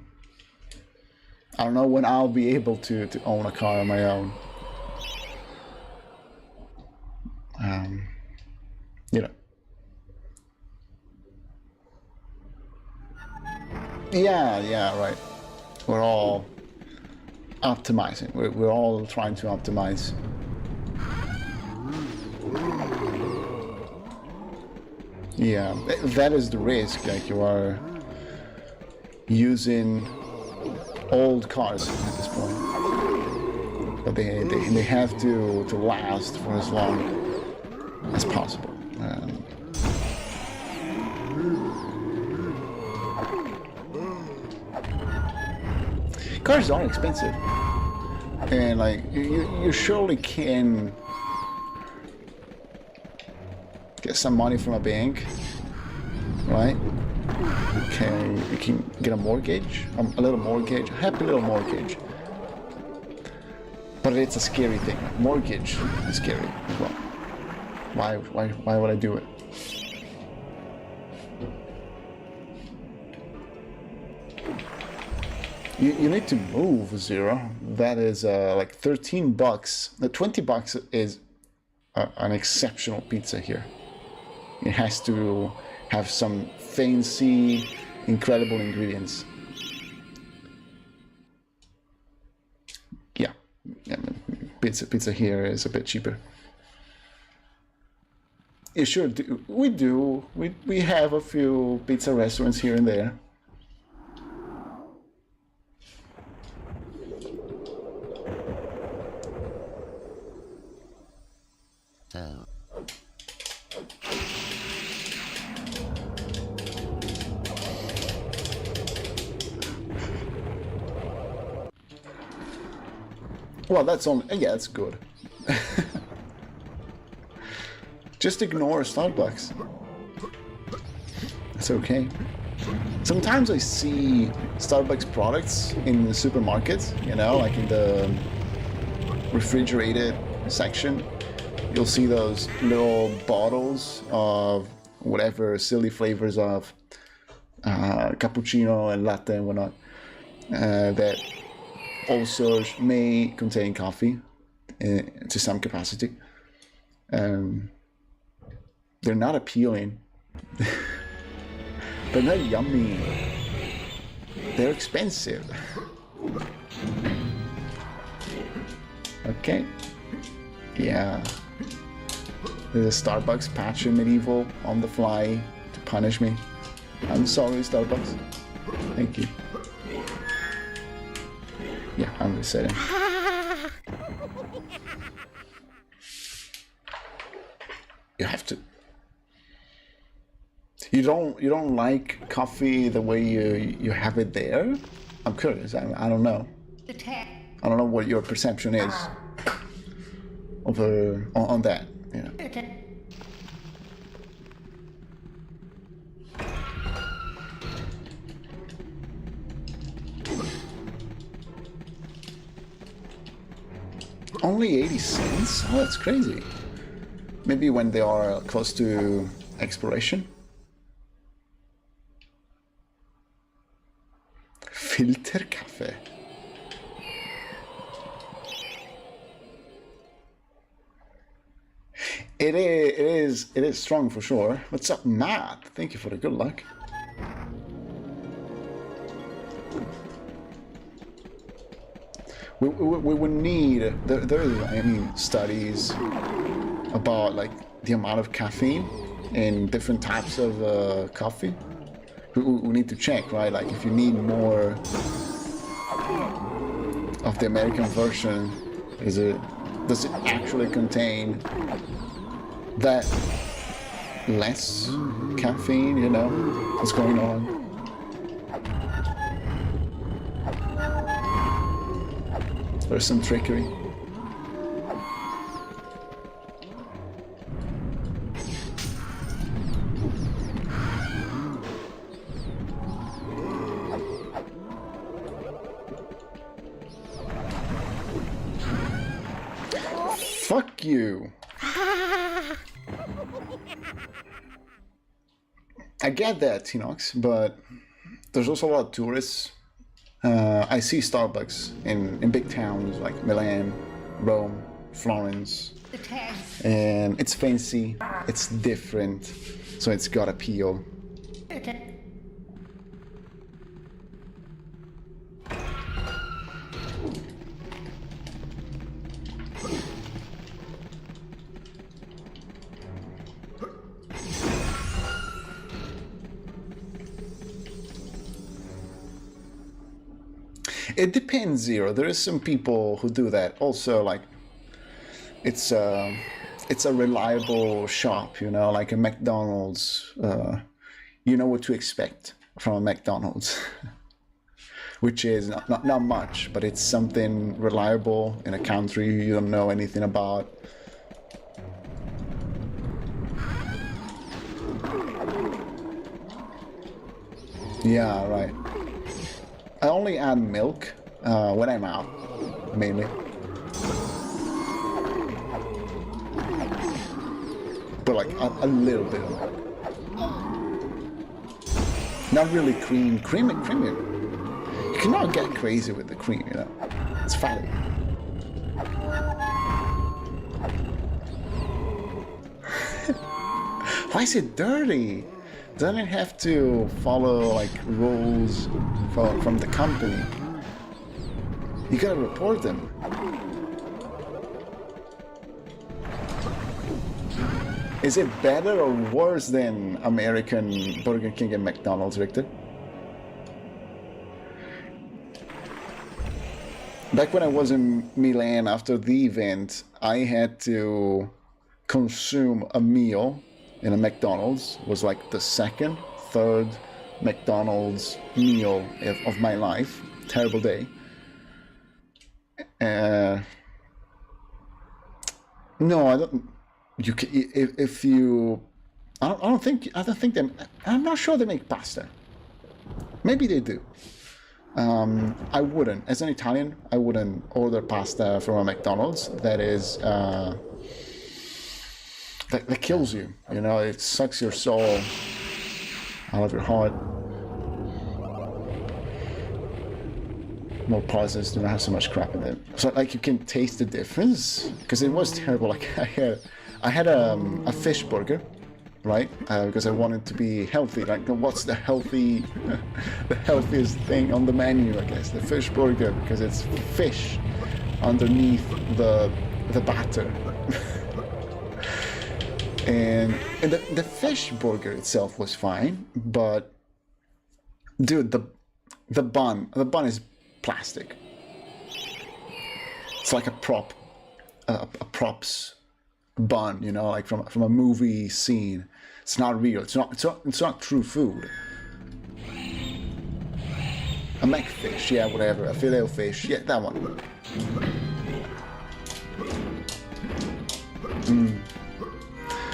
I don't know when I'll be able to own a car of my own. You know. Yeah, right. We're all optimizing. We're all trying to optimize. Yeah, that is the risk. Like you are using old cars at this point, but they have to last for as long as possible. Cars are expensive, and like you surely can get some money from a bank, right? You can get a mortgage, a little mortgage, a happy little mortgage. But it's a scary thing. Mortgage is scary as well. Why would I do it? You need to move, Zero. That is like 13 bucks. The 20 bucks is an exceptional pizza here. It has to have some fancy, incredible ingredients. Yeah, pizza here is a bit cheaper. Yeah, sure. We have a few pizza restaurants here and there. So. Well, that's on. Yeah, that's good. Just ignore Starbucks. It's okay. Sometimes I see Starbucks products in the supermarkets, you know, like in the refrigerated section. You'll see those little bottles of whatever silly flavors of cappuccino and latte and whatnot that also may contain coffee to some capacity. They're not appealing. They're not yummy. They're expensive. Okay. Yeah. There's a Starbucks patch in MediEvil on the fly to punish me. I'm sorry, Starbucks. Thank you. Yeah, I'm resetting. You have to. You don't like coffee the way you have it there? I'm curious. I don't know. I don't know what your perception is on that. You know. Only 80 cents? Oh, that's crazy. Maybe when they are close to expiration. Filter cafe. It is strong for sure. What's up, Matt? Thank you for the good luck. We would need there is, I mean, studies about like the amount of caffeine in different types of coffee. We need to check, right? Like if you need more of the American version, does it actually contain that less caffeine? You know, what's going on? There's some trickery. Fuck you. I get that, Tinox, but there's also a lot of tourists. I see Starbucks in big towns like Milan, Rome, Florence, and it's fancy, it's different, so it's got appeal. It depends, Zero. There is some people who do that. Also, like, it's a reliable shop, you know, like a McDonald's. You know what to expect from a McDonald's. which is not much, but it's something reliable in a country you don't know anything about. Yeah, right. I only add milk when I'm out, mainly. But like a little bit of it. Not really cream. Cream. You cannot get crazy with the cream, you know. It's fatty. Why is it dirty? Doesn't it have to follow like rules from the company? You gotta report them. Is it better or worse than American Burger King and McDonald's, Victor? Back when I was in Milan after the event, I had to consume a meal in a McDonald's. It was like the second, third McDonald's meal of my life. Terrible day. No, I don't. You can, if you, I don't think they. I'm not sure they make pasta. Maybe they do. I wouldn't, as an Italian, I wouldn't order pasta from a McDonald's. That is, that kills you. You know, it sucks your soul out of your heart. More processed, do not have so much crap in it. So like you can taste the difference because it was terrible. Like I had a fish burger, right? Because I wanted to be healthy. Like, what's the healthiest thing on the menu? I guess the fish burger because it's fish underneath the batter. and the fish burger itself was fine, but dude, the bun is plastic. It's like a props bun, you know, like from a movie scene. It's not real. It's not true food. A McFish, yeah, whatever. A filet fish, yeah, that one.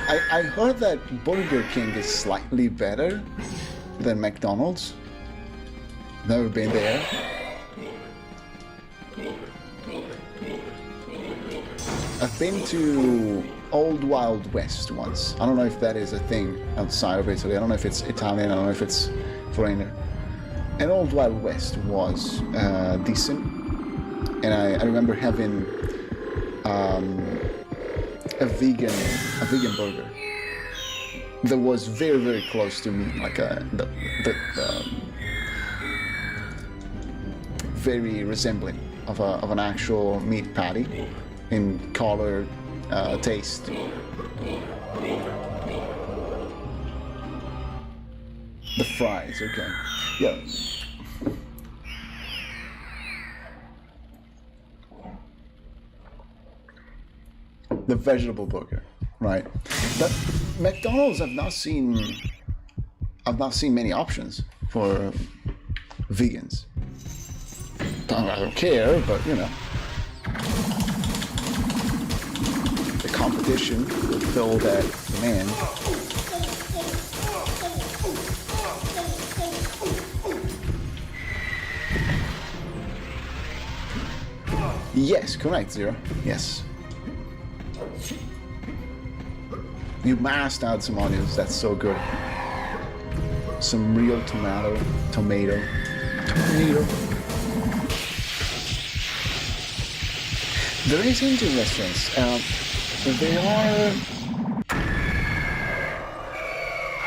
I heard that Burger King is slightly better than McDonald's. Never been there. I've been to Old Wild West once. I don't know if that is a thing outside of Italy. I don't know if it's Italian. I don't know if it's foreigner. And Old Wild West was decent. And I remember having a vegan burger that was very, very close to meat, like very resembling of an actual meat patty in color, taste. The fries, okay. Yeah. The vegetable burger, right? But McDonald's, I've not seen many options for vegans. I don't care, but you know, the competition will fill that demand. Yes, correct, Zero. Yes. You must add some onions, that's so good. Some real tomato. There is Indian restaurants. They are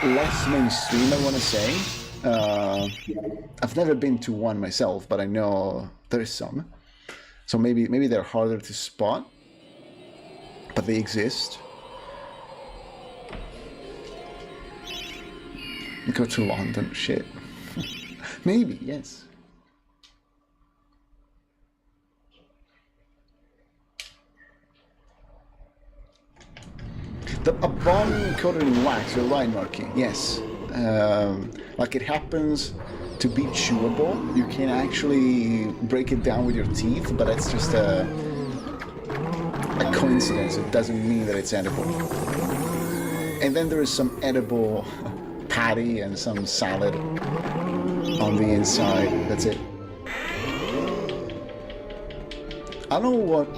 less mainstream, I want to say. I've never been to one myself, but I know there's some. So maybe they're harder to spot, but they exist. Go to London, shit. Maybe, yes. A bun coated in wax, you're right, Marky, yes. Like it happens to be chewable. You can actually break it down with your teeth, but that's just a coincidence. It doesn't mean that it's edible. And then there is some edible patty and some salad on the inside. That's it. I don't know what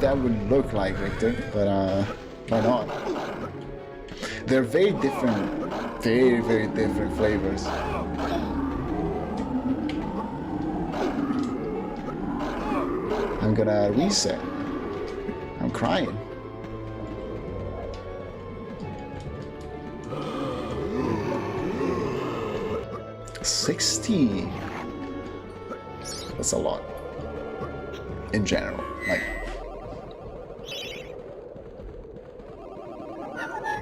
that would look like, Victor, but why not? They're very different, very, very different flavors. I'm gonna reset. I'm crying. $60. That's a lot. In general, like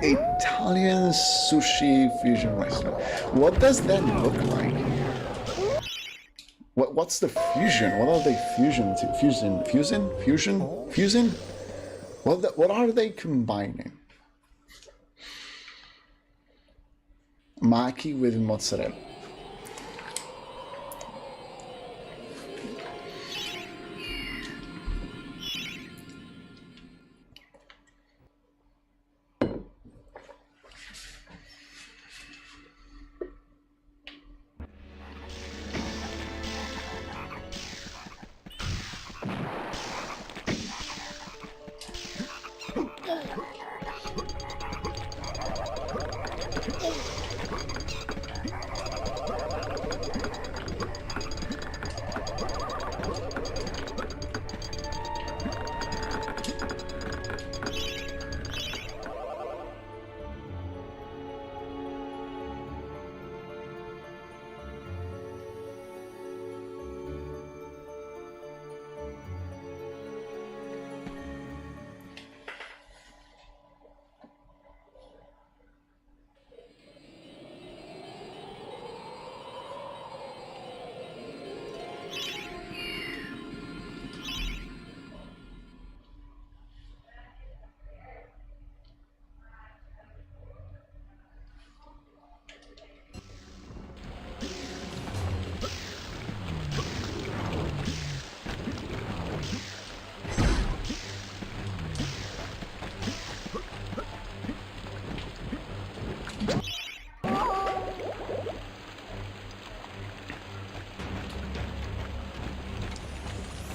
Italian sushi fusion restaurant. What does that look like? What's the fusion? What are they fusion to? Fusion? What are they combining? Maki with mozzarella.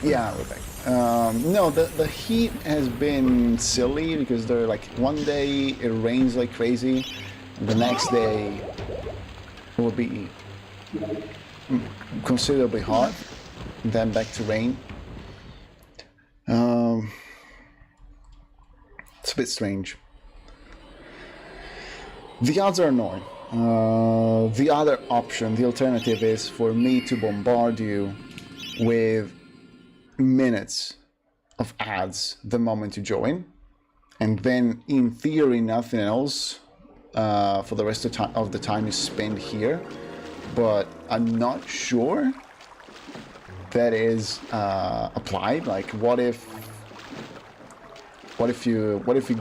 Yeah, we're back. No, the heat has been silly because they're like one day it rains like crazy, and the next day it will be considerably hot, and then back to rain. It's a bit strange. The odds are annoying. The other option, the alternative, is for me to bombard you with minutes of ads the moment you join, and then in theory nothing else for the rest of the time you spend here. But I'm not sure that is applied. Like, what if it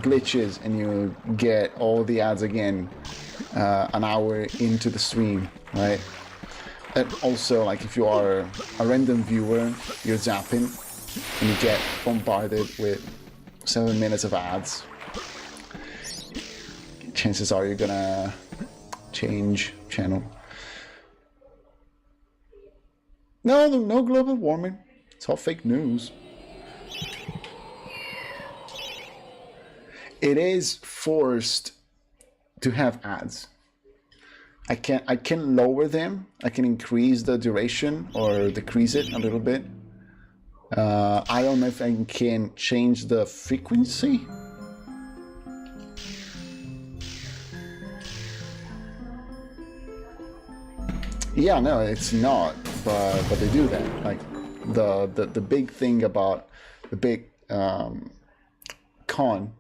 glitches and you get all the ads again an hour into the stream, right? And also, like, if you are a random viewer, you're zapping and you get bombarded with 7 minutes of ads, chances are you're gonna change channel. No global warming. It's all fake news. It is forced to have ads. I can lower them. I can increase the duration or decrease it a little bit. I don't know if I can change the frequency. Yeah, no, it's not, but they do that. Like the big thing about the big con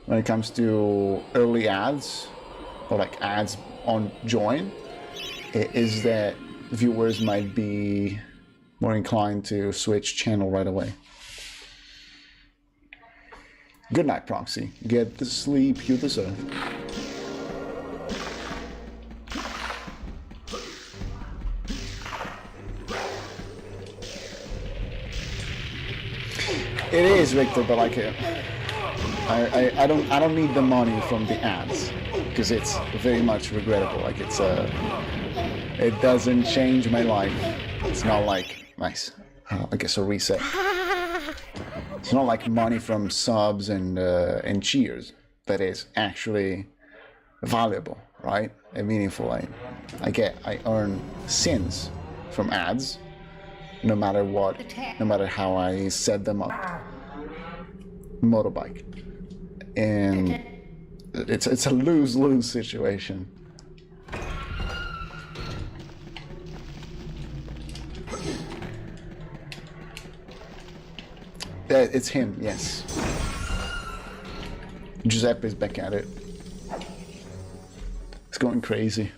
when it comes to early ads or like ads on join is that viewers might be more inclined to switch channel right away. Good night, Proxy. Get the sleep you deserve. It is, Victor, but like, I don't need the money from the ads because it's very much regrettable. Like it doesn't change my life. It's not like nice. I guess a reset. It's not like money from subs and cheers that is actually valuable, right? And meaningful. I earn cents from ads, no matter what, no matter how I set them up. Motorbike, and it's a lose-lose situation. It's him, yes. Giuseppe's back at it. It's going crazy.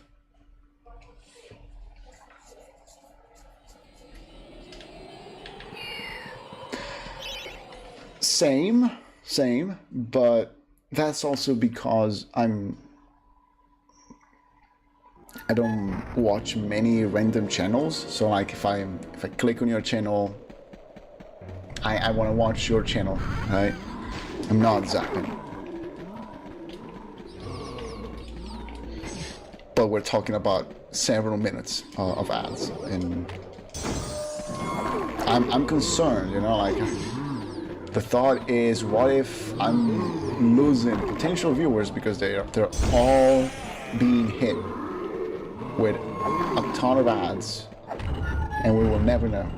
Same, but that's also because I don't watch many random channels. So like if I click on your channel, I want to watch your channel, right? I'm not zapping. But we're talking about several minutes of ads, and I'm concerned, you know, like. The thought is, what if I'm losing potential viewers because they're all being hit with a ton of ads, and we will never know.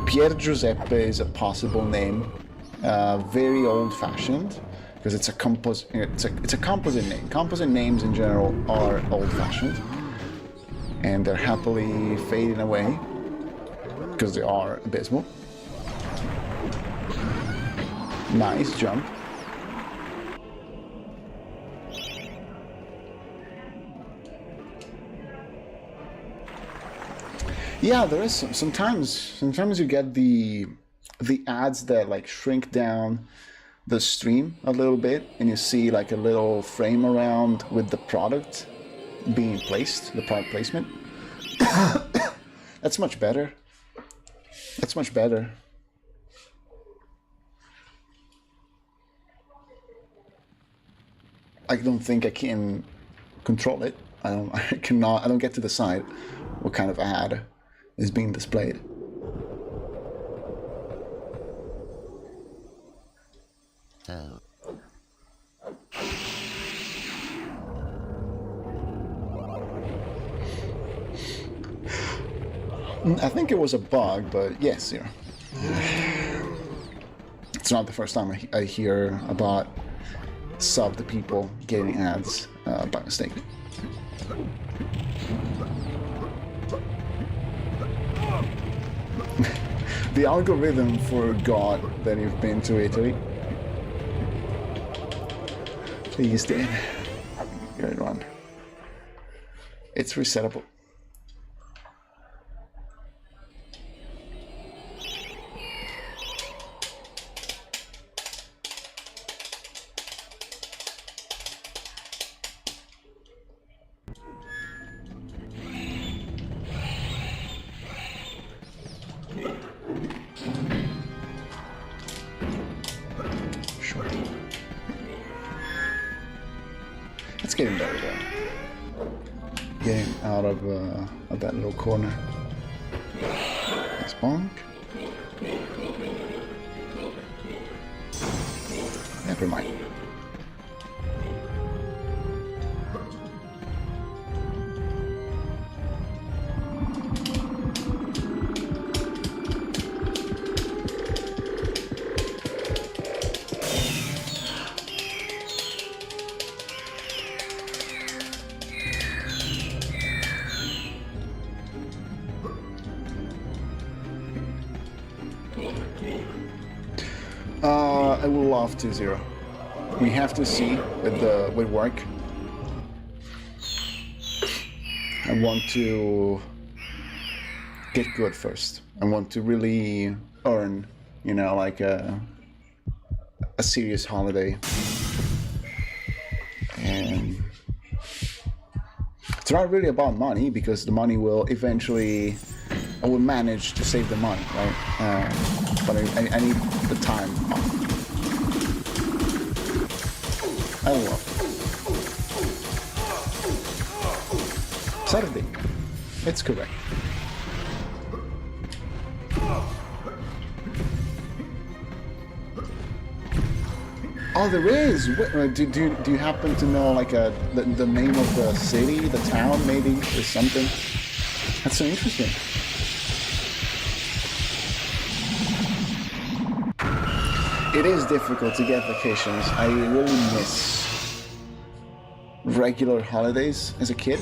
Pier Giuseppe is a possible name, very old-fashioned because it's a composite name. Composite names in general are old-fashioned, and they're happily fading away because they are abysmal. Nice jump. Yeah, there is sometimes you get the ads that like shrink down the stream a little bit, and you see like a little frame around with the product being placed, the product placement. That's much better. That's much better. I don't think I can control it. I don't get to decide what kind of ad is being displayed. So. I think it was a bug, but yes, you know. It's not the first time I hear about subbed people getting ads by mistake. The algorithm forgot that you've been to Italy. Please, Dan. Good one. It's resettable. It's getting better though. Getting out of that little corner. Nice bonk. Never mind. I will love 2-0. We have to see with work. I want to get good first. I want to really earn, you know, like a serious holiday. And it's not really about money, because the money will eventually I will manage to save the money, right? But I need the time off. I will. Saturday. It's correct. Oh, there is. Do you happen to know like the name of the city, the town, maybe, or something? That's so interesting. It is difficult to get vacations. I really miss regular holidays as a kid.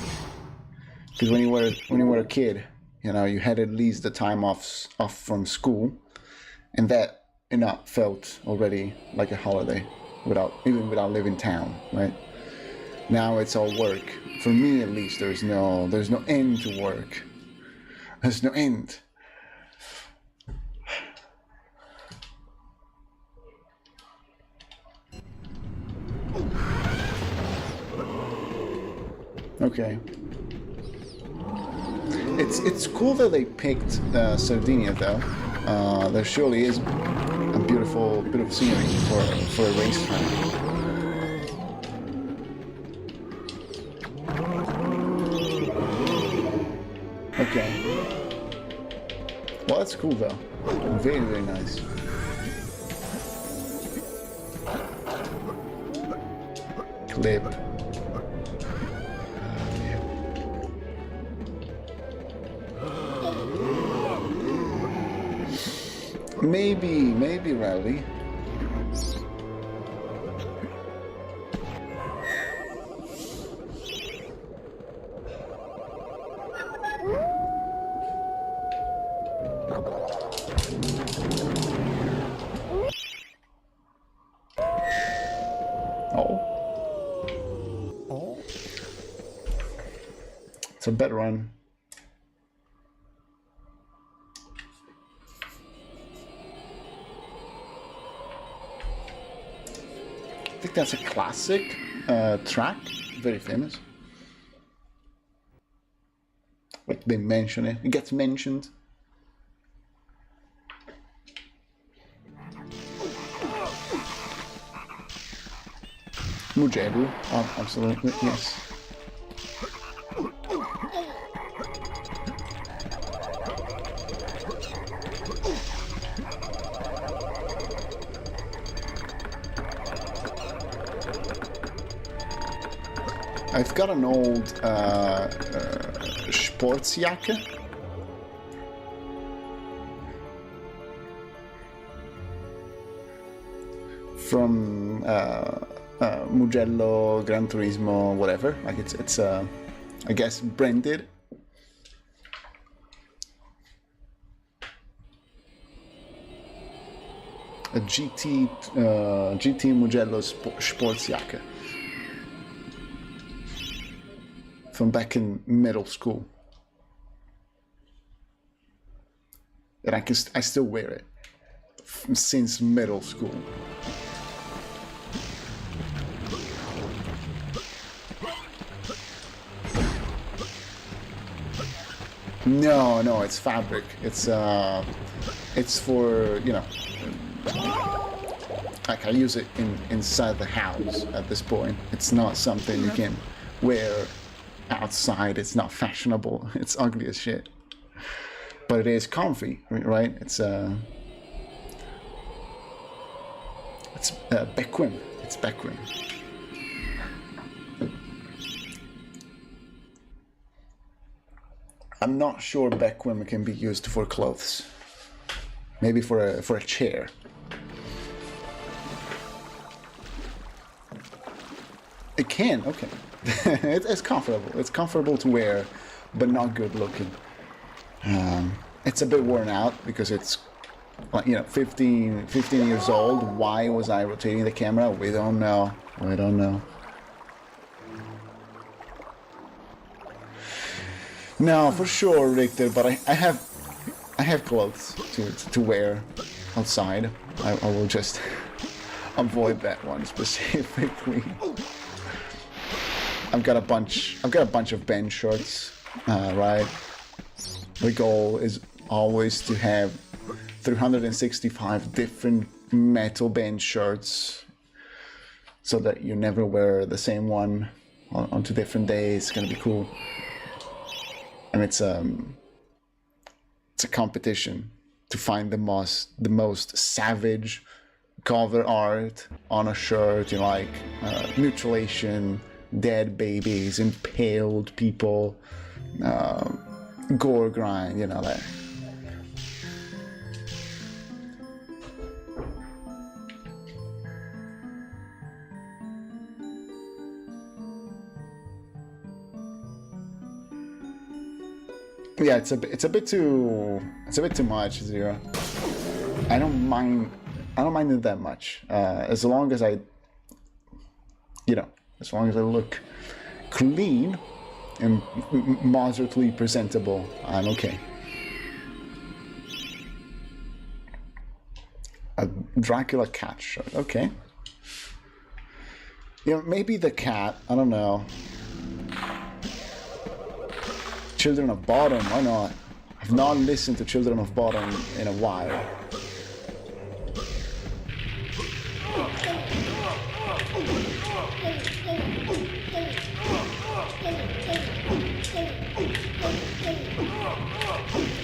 Because when you were a kid, you know, you had at least the time off from school, and that, you know, felt already like a holiday without leaving town, right? Now it's all work. For me, at least, there's no end to work. There's no end. Okay. It's cool that they picked Sardinia, though. There surely is a beautiful scenery for a racetrack. Okay. Well, that's cool, though. Very, very nice. Clip. Maybe rally. Oh. It's a better one. I think that's a classic track, very famous. Like they mention it, it gets mentioned. MediEvil, oh, absolutely, yes. I've got an old Sportsjacke. From Mugello, Gran Turismo, whatever. Like it's I guess branded. A GT Mugello Sportsjacke. From back in middle school, and I still wear it since middle school. No, it's fabric. It's for, you know, like I use it inside the house at this point. It's not something you can wear outside. It's not fashionable. It's ugly as shit, but it is comfy, right? It's Beckwin. It's Beckwin. I'm not sure Beckwin can be used for clothes. Maybe for a chair. It can, okay. It's comfortable. It's comfortable to wear, but not good looking. It's a bit worn out because it's, you know, 15 years old. Why was I rotating the camera? We don't know. We don't know. No, for sure, Richter. But I have clothes to wear outside. I will just avoid that one specifically. I've got a bunch of band shirts, right? The goal is always to have 365 different metal band shirts so that you never wear the same one on 2 different days. It's gonna be cool. And it's a competition to find the most savage cover art on a shirt, you know, like mutilation, dead babies, impaled people, gore grind, you know that. Yeah, it's a bit too much, Zero. I don't mind it that much, as long as I look clean and moderately presentable, I'm okay. A Dracula cat shirt, okay. You know, maybe the cat, I don't know. Children of Bodom, why not? I've not listened to Children of Bodom in a while.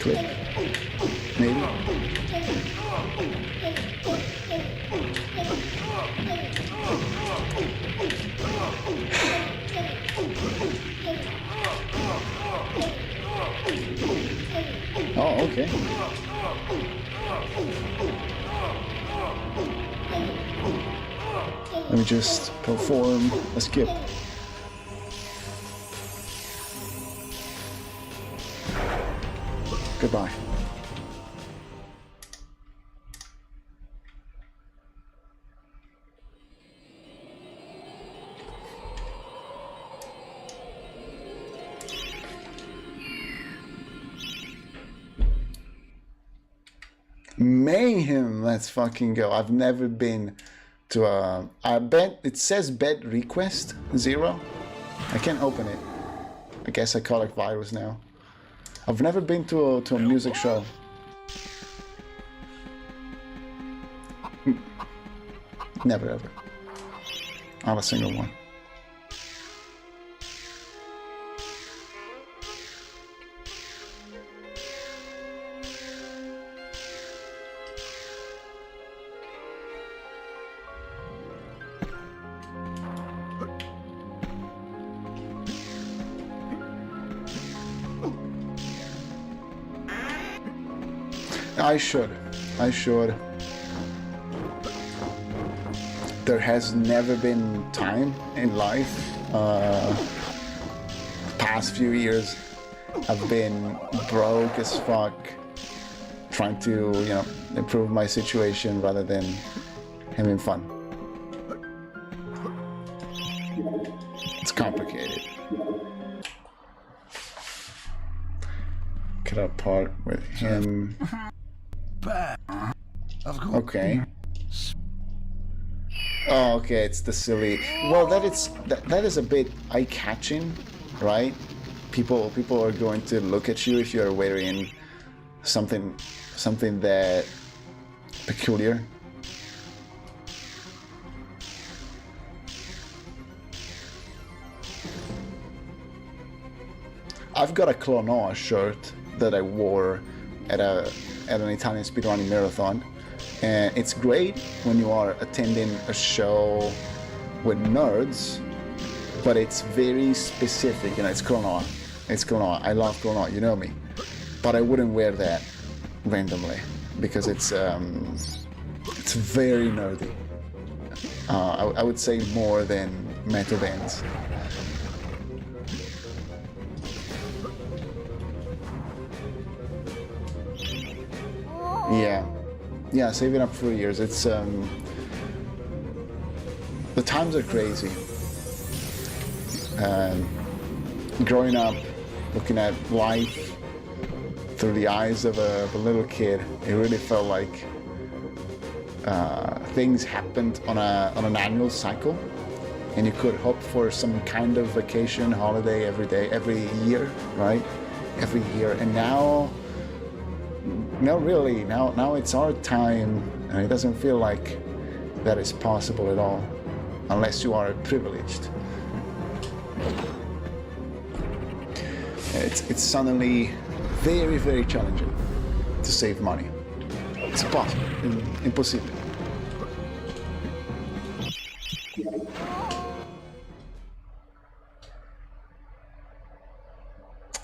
Click. Maybe. Oh, okay. Let me just perform a skip. Goodbye. Mayhem, let's fucking go. I've never been to a... I bet it says bed request 0. I can't open it. I guess I call it virus now. I've never been to a music show. Never ever. Not a single one. I should. There has never been time in life. Past few years, I've been broke as fuck, trying to, you know, improve my situation rather than having fun. It's complicated. Cut apart with him. Okay. Oh, okay, it's the silly. Well, that is a bit eye-catching, right? People are going to look at you if you're wearing something that peculiar. I've got a Clonoa shirt that I wore at an Italian speedrunning marathon, and it's great when you are attending a show with nerds, but it's very specific. You know, it's Clonoa. It's Clonoa. I love Clonoa. You know me, but I wouldn't wear that randomly because it's very nerdy. I would say more than metal bands. Yeah, saving up for years. It's the times are crazy. Growing up, looking at life through the eyes of a little kid, it really felt like things happened on an annual cycle, and you could hope for some kind of vacation, holiday every year, right? Every year, and now No, really, now it's our time, and it doesn't feel like that is possible at all, unless you are privileged. It's suddenly very, very challenging to save money. It's possible, impossible.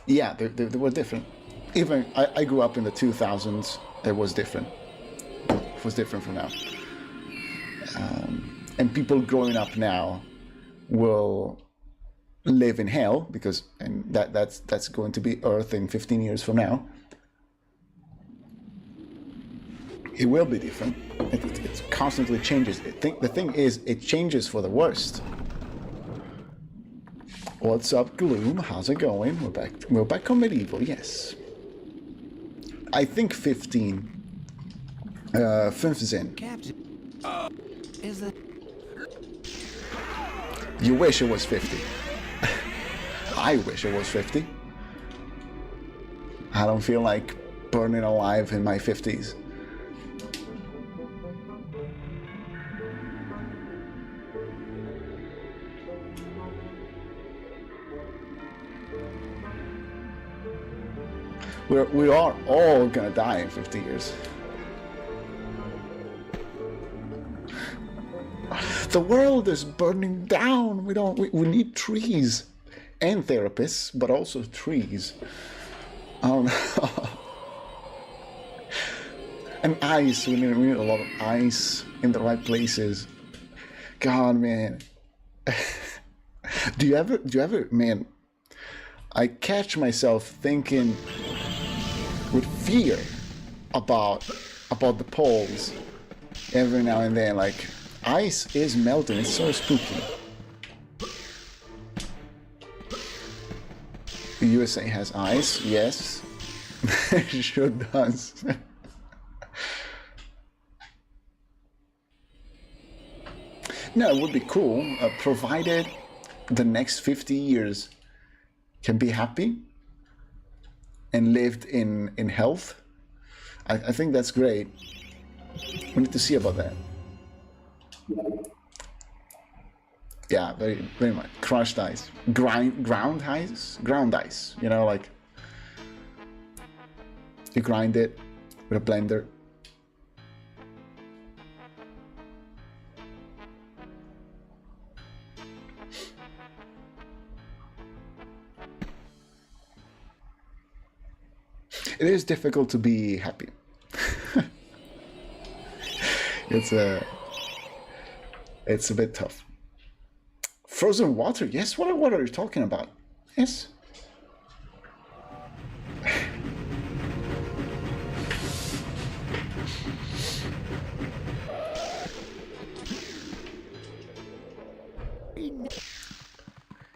Yeah, they were different. Even I grew up in the 2000s. It was different. It was different from now. And people growing up now will live in hell because, and that's going to be Earth in 15 years from now. It will be different. It constantly changes. The thing is, it changes for the worst. What's up, Gloom? How's it going? We're back on MediEvil, yes. I think 15. 15. Captain, is it? You wish it was 50. I wish it was 50. I don't feel like burning alive in my 50s. We are all gonna die in 50 years. The world is burning down. We need trees and therapists, but also trees. And ice. We need a lot of ice in the right places. God, man. Do you ever, man? I catch myself thinking with fear about the poles every now and then. Like, ice is melting. It's so spooky. The USA has ice, yes. It sure does. No, it would be cool, provided the next 50 years can be happy and lived in health. I think that's great. We need to see about that. Yeah, very, very much. Crushed ice. Ground ice. You know, like you grind it with a blender. It is difficult to be happy. It's a bit tough. Frozen water, yes. What are you talking about? Yes.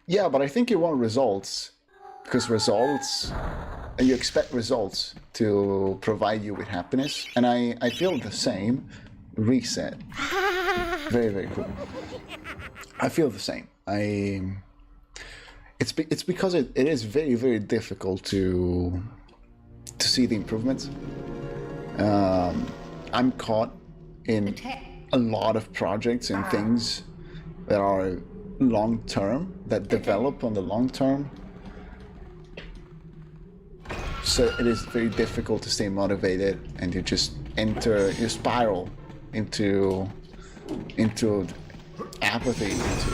Yeah, but I think you want results, because results. You expect results to provide you with happiness, and I feel the same. Reset. Very, very cool. I feel the same. It's because it is very, very difficult to see the improvements. I'm caught in a lot of projects and things that are long term, that develop on the long term. So it is very difficult to stay motivated, and you just you spiral into apathy, into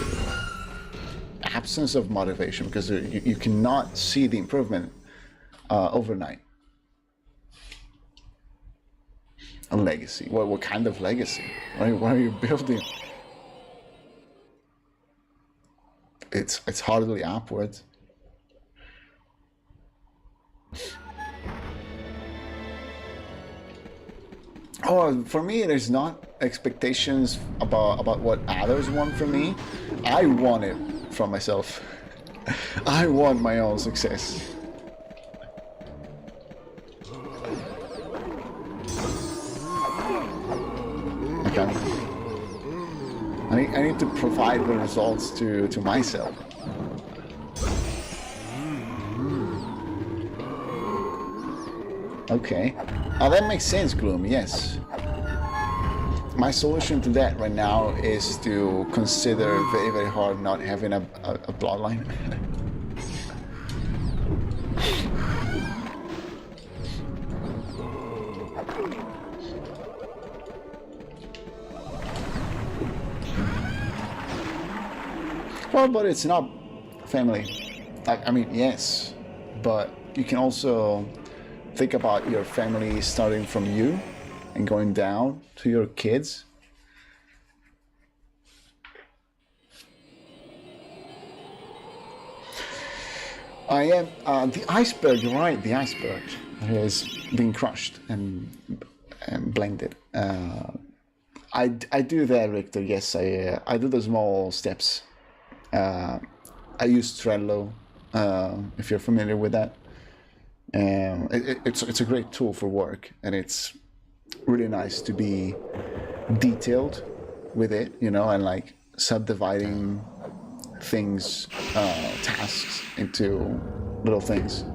absence of motivation, because you cannot see the improvement overnight. A legacy. What kind of legacy? What are you building? It's hardly upwards. Oh, for me, there's not expectations about what others want from me. I want it from myself. I want my own success. Okay. I need to provide the results to myself. Okay. Oh, that makes sense, Gloom, yes. My solution to that right now is to consider very, very hard not having a bloodline. Well, but it's not family. Like, I mean, yes, but you can also think about your family starting from you and going down to your kids. I am the iceberg. You're right. The iceberg is being crushed and blended. I do that, Richter. Yes, I do the small steps. I use Trello, if you're familiar with that. It's a great tool for work, and it's really nice to be detailed with it, you know, and like subdividing things, tasks into little things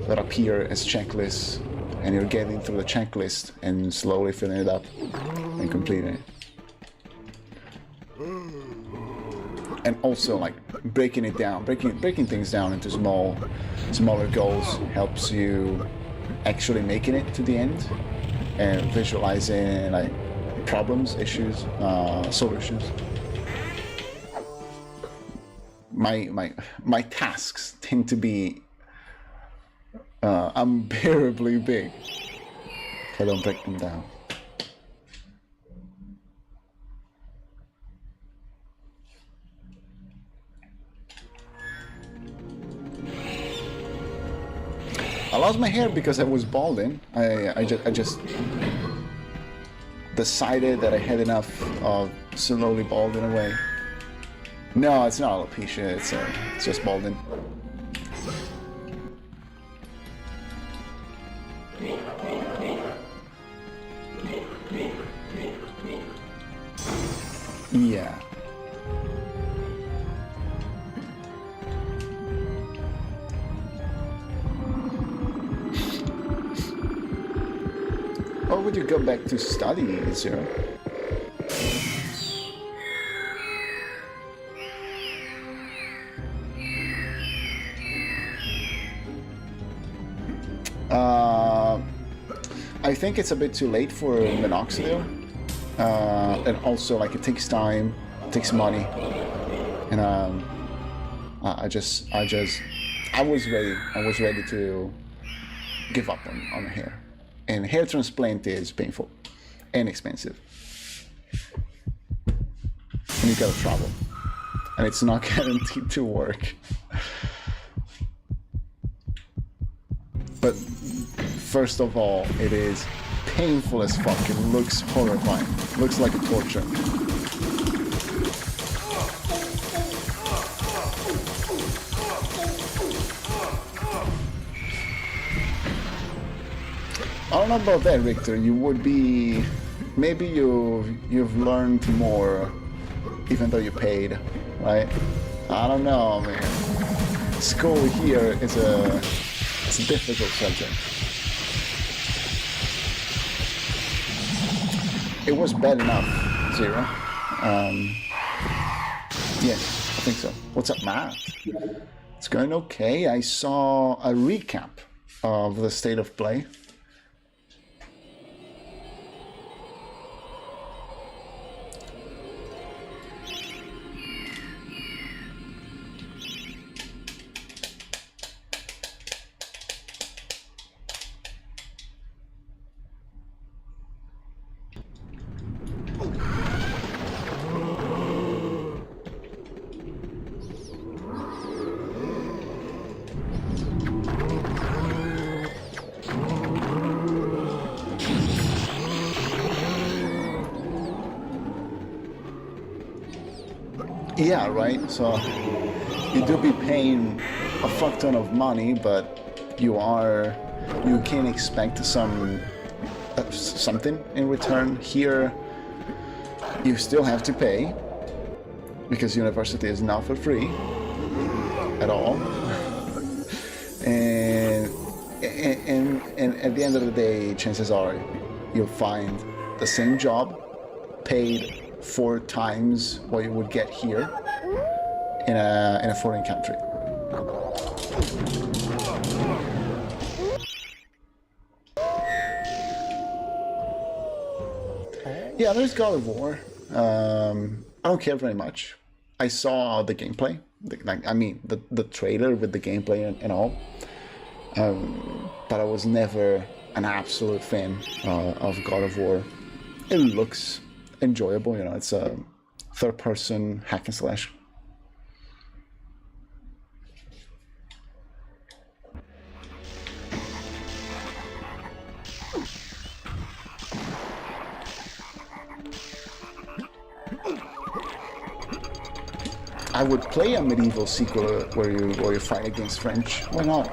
that appear as checklists, and you're getting through the checklist and slowly filling it up and completing it. And also like breaking it down, breaking things down into smaller goals helps you actually making it to the end and visualizing like problems, issues, solutions. My tasks tend to be unbearably big if I don't break them down. I lost my hair because I was balding. I just decided that I had enough of slowly balding away. No, it's not alopecia. It's just balding. Yeah. Or would you go back to study, Zero? I think it's a bit too late for minoxidil, and also like it takes time, it takes money, and I was ready to give up on hair. And hair transplant is painful and expensive. And you gotta travel. And it's not guaranteed to work. But first of all, it is painful as fuck. It looks horrifying. It looks like a torture. I don't know about that, Richter. You would be... Maybe you've learned more, even though you paid, right? I don't know, man. School here is it's a difficult subject. It was bad enough, Zero. Yes, I think so. What's up, Matt? It's going okay. I saw a recap of the state of play. Yeah, right? So you do be paying a fuck ton of money, but you can expect something in return. Here, you still have to pay because university is not for free at all, and and at the end of the day, chances are you'll find the same job paid 4 times what you would get here in a foreign country. Yeah, there's God of War. I don't care very much. I saw the gameplay, the trailer with the gameplay and all, but I was never an absolute fan of God of War. It looks enjoyable, you know. It's a third-person hack and slash. I would play a MediEvil sequel where you fight against French. Why not?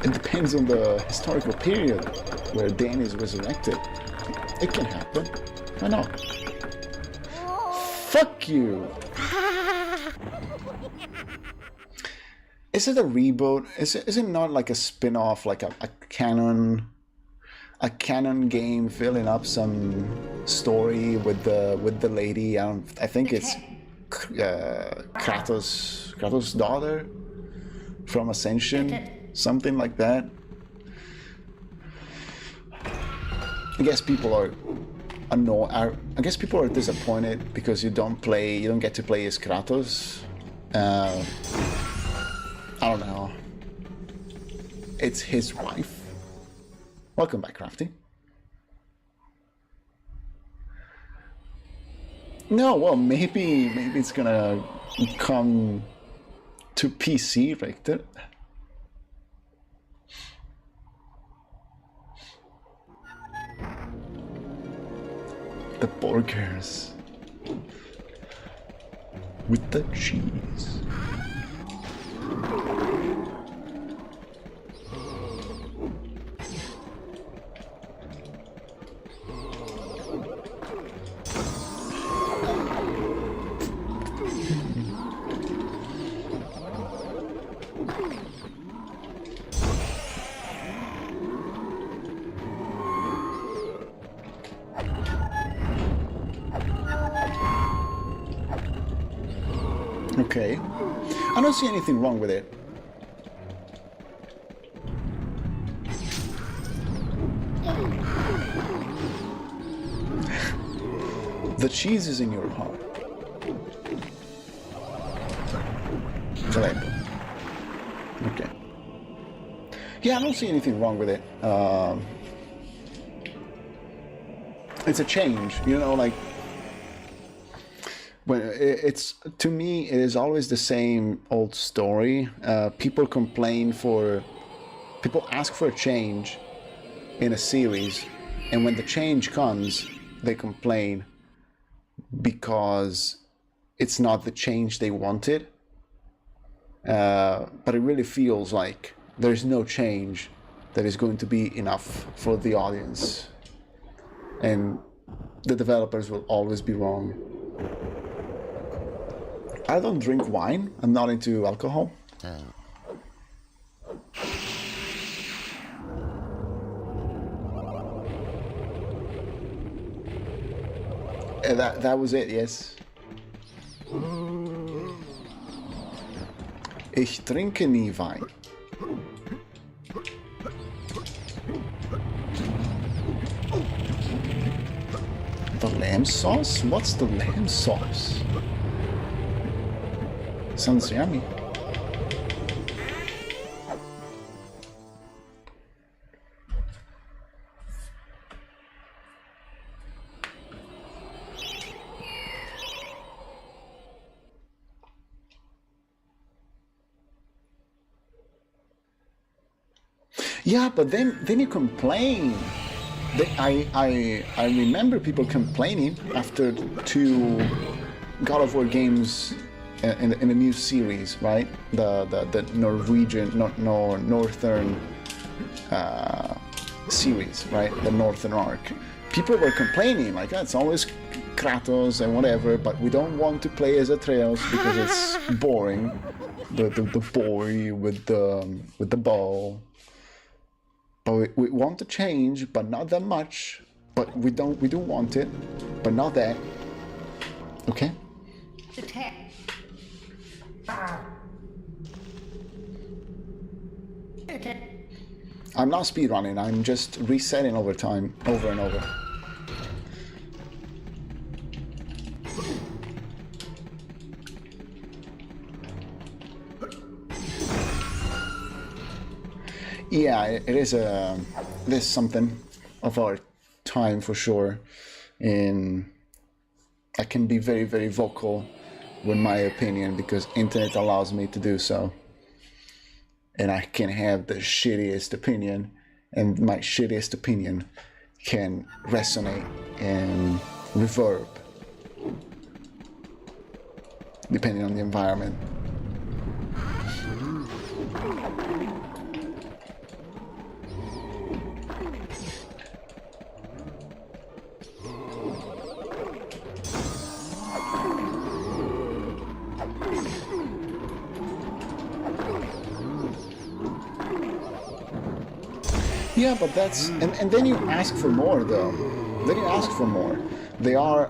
It depends on the historical period where Dan is resurrected. It can happen. Why not? Fuck you! Is it a reboot? Is it not like a spin-off, like a canon game filling up some story with the lady? I think it's Kratos' daughter from Ascension, something like that. I guess people are annoyed. I guess people are disappointed because you don't get to play as Kratos. I don't know. It's his wife. Welcome back, Crafty. No, well, maybe it's gonna come to PC, Richter. The burgers with the cheese. Okay. I don't see anything wrong with it. The cheese is in your heart. Okay. Yeah, I don't see anything wrong with it. It's a change, you know, like when it's, to me, it is always the same old story. People ask for a change in a series, and when the change comes, they complain because it's not the change they wanted. But it really feels like there's no change that is going to be enough for the audience, and the developers will always be wrong. I don't drink wine. I'm not into alcohol. That was it, yes. Ich trinke nie Wein. The lamb sauce? What's the lamb sauce? Sounds yummy. Yeah, but then you complain. I remember people complaining after 2 God of War games in the new series, right? The Norwegian, Northern series, right? The Northern arc. People were complaining like, it's always Kratos and whatever, but we don't want to play as Atreus because it's boring. The boy with the bow. Oh, we want to change, but not that much. But we do want it, but not that. Okay? I'm not speedrunning, I'm just resetting over time, over and over. Yeah, it is there's something of our time for sure, and I can be very, very vocal with my opinion because internet allows me to do so. And I can have the shittiest opinion, and my shittiest opinion can resonate and reverb depending on the environment. Yeah, but that's... And then you ask for more, though. Then you ask for more.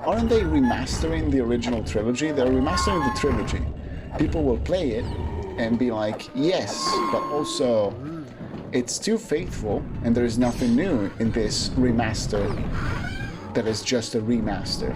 Aren't they remastering the original trilogy? They're remastering the trilogy. People will play it and be like, yes, but also it's too faithful and there is nothing new in this remaster that is just a remaster.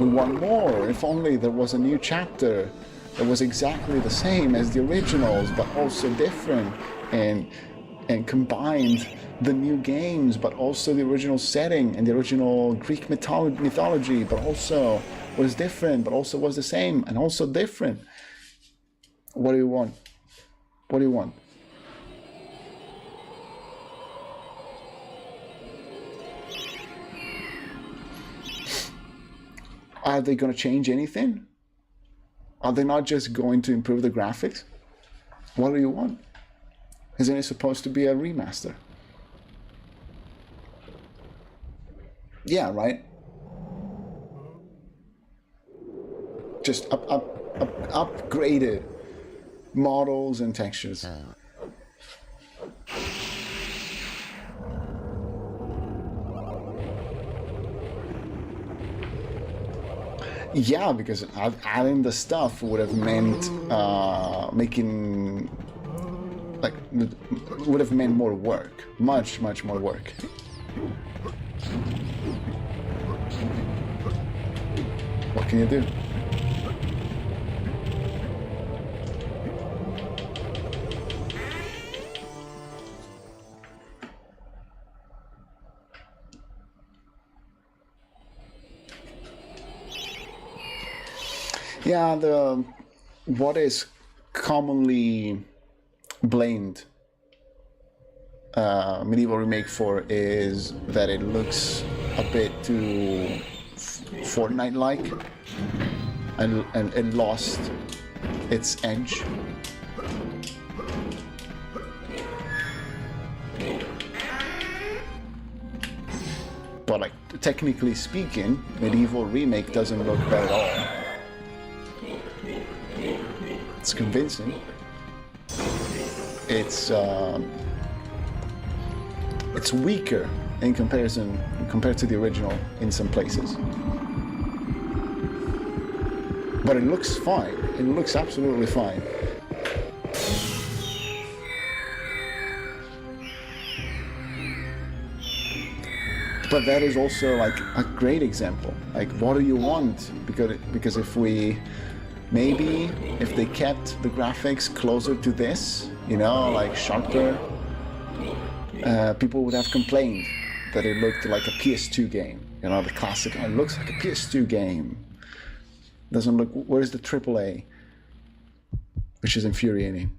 We want more. If only there was a new chapter that was exactly the same as the originals, but also different, and combined the new games, but also the original setting and the original Greek mythology, but also was different, but also was the same, and also different. What do you want? What do you want? Are they going to change anything? Are they not just going to improve the graphics? What do you want? Isn't it supposed to be a remaster? Yeah, right? Just upgraded models and textures. Yeah, because adding the stuff would have meant would have meant more work, much more work. What can you do? Yeah, what is commonly blamed MediEvil Remake for is that it looks a bit too Fortnite-like, and it lost its edge. But like, technically speaking, MediEvil Remake doesn't look bad at all. It's convincing. It's weaker in comparison compared to the original in some places. But it looks fine. It looks absolutely fine. But that is also like a great example. Like, what do you want? Because if we maybe if they kept the graphics closer to this, you know, like sharper, people would have complained that it looked like a PS2 game. You know, the classic, it looks like a PS2 game. Doesn't look, where's the AAA? Which is infuriating.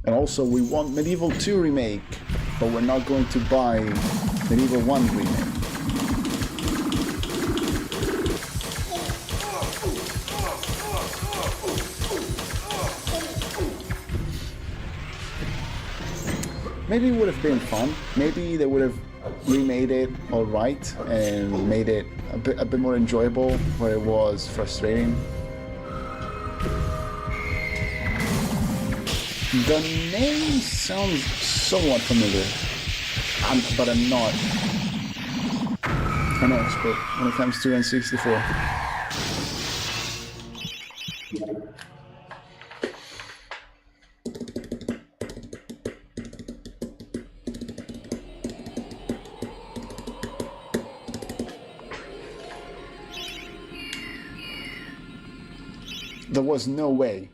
And also, we want MediEvil 2 remake, but we're not going to buy MediEvil 1 remake. Maybe it would have been fun. Maybe they would have remade it all right and made it a bit more enjoyable where it was frustrating. The name sounds somewhat familiar, but I'm not an expert when it comes to N64. There was no way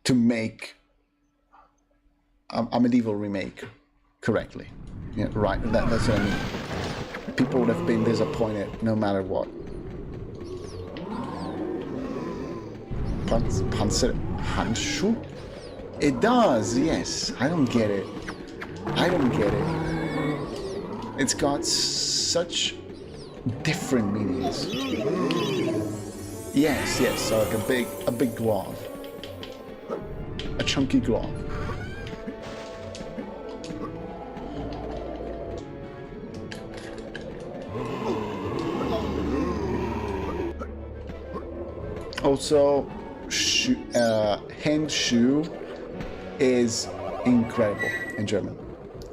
to make a MediEvil remake correctly. Yeah, right, that's what I mean. People would have been disappointed no matter what. Panzer Handschuh? It does, yes. I don't get it. I don't get it. It's got such different meanings. Yes, so like a big glove. A chunky glove. Also, Handschuh is incredible in German.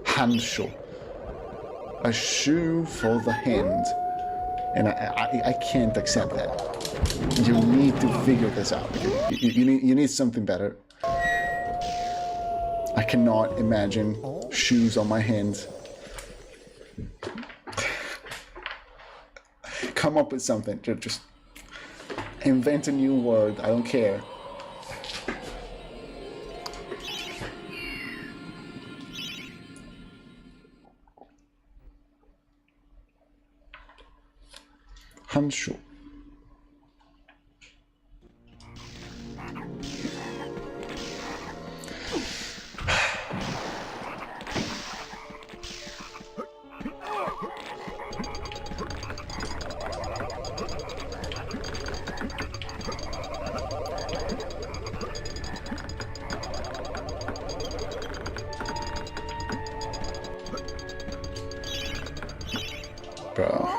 Handschuh. A shoe for the hand. And I can't accept that. You need to figure this out. You need something better. I cannot imagine shoes on my hands. Come up with something. Just invent a new word. I don't care. Handschuh. Bro.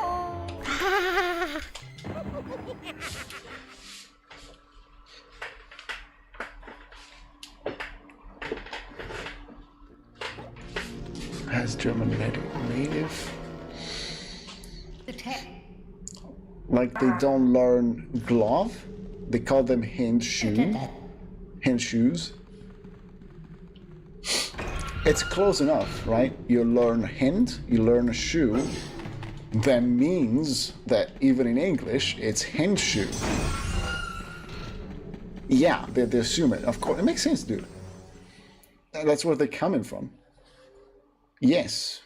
Has German native. Like they don't learn glove, they call them handshoes. It's close enough, right? You learn hand, you learn a shoe. That means that even in English, it's handshoe. Yeah, they assume it. Of course, it makes sense, dude. That's where they're coming from. Yes.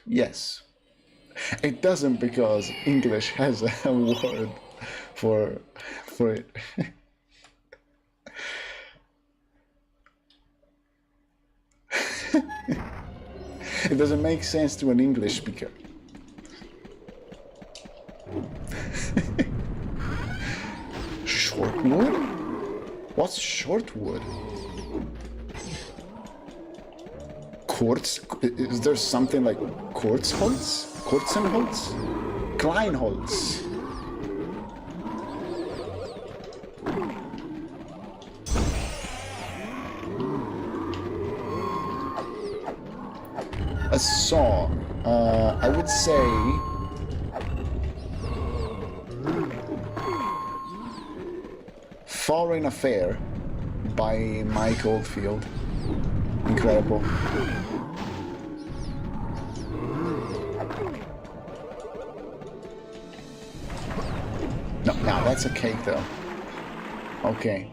It doesn't because English has a word for it. It doesn't make sense to an English speaker. Shortwood? What's shortwood? Quartz? Is there something like Quartzholz? Quartzenholz? Kleinholz? A saw. I would say Foreign Affair by Mike Oldfield. Incredible. No, now that's a cake though. Okay.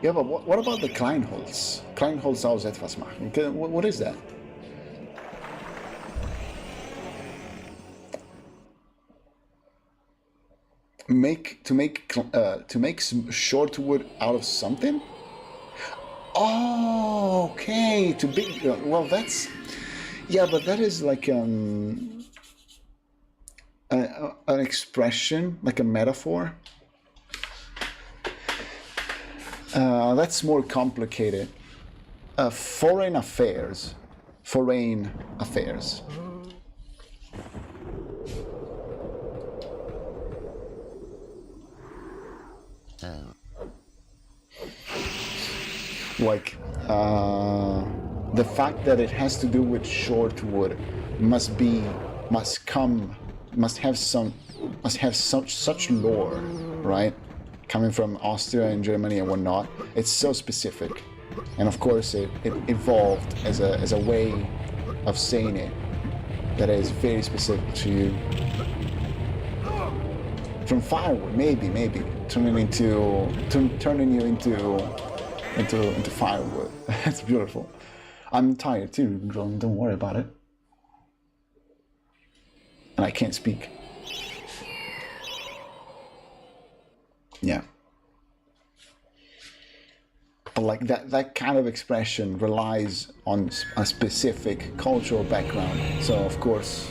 Yeah, but what about the Kleinholz? Kleinholz aus etwas machen. What is that? To make some shortwood out of something? Oh, okay. Well, that's, yeah, but that is like an expression, like a metaphor. That's more complicated. Foreign affairs. Like the fact that it has to do with short wood must have such lore, right? Coming from Austria and Germany and whatnot. It's so specific, and of course it evolved as a way of saying it that is very specific to you. From firewood, maybe turning you into firewood. That's beautiful. I'm tired too, don't worry about it. And I can't speak. Yeah. But like that kind of expression relies on a specific cultural background. So of course,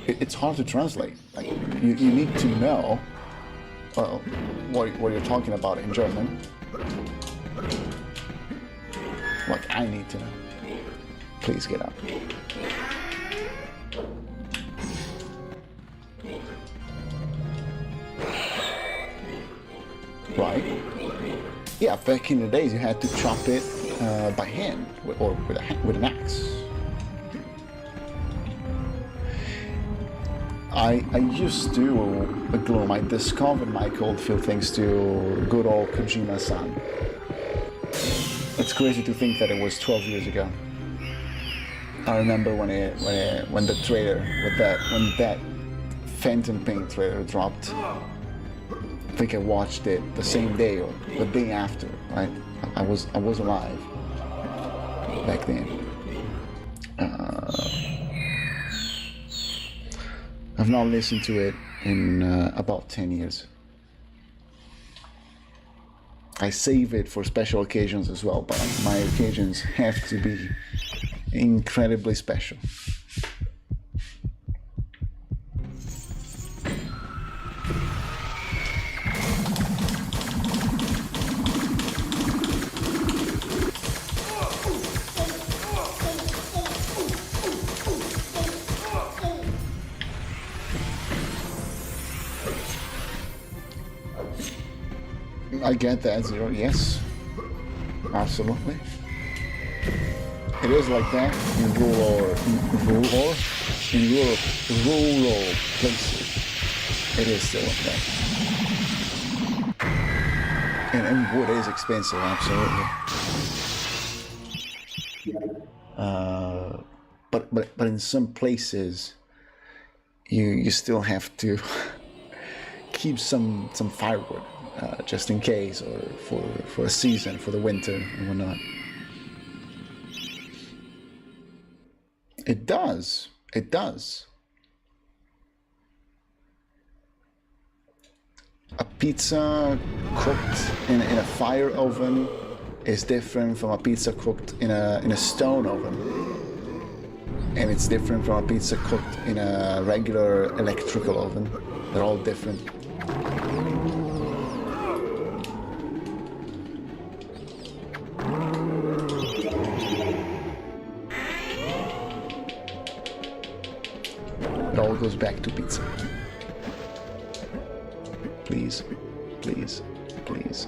it's hard to translate. Like you need to know what you're talking about in German. Like I need to know. Please get up. Right? Yeah, back in the days you had to chop it by hand or with an axe. I used to gloom. I discovered my cold feel thanks to good old Kojima-san. It's crazy to think that it was 12 years ago. I remember when the trailer when that Phantom Pain trailer dropped. I think I watched it the same day or the day after. Right? I was alive back then. I've not listened to it in about 10 years. I save it for special occasions as well, but my occasions have to be incredibly special. I get that, Zero. Yes, absolutely. It is like that in rural places. It is still like that. And wood is expensive, absolutely. But in some places, you still have to keep some firewood. Just in case, or for a season, for the winter and whatnot. It does. A pizza cooked in a fire oven is different from a pizza cooked in a stone oven, and it's different from a pizza cooked in a regular electrical oven. They're all different. It all goes back to pizza. Please, please, please.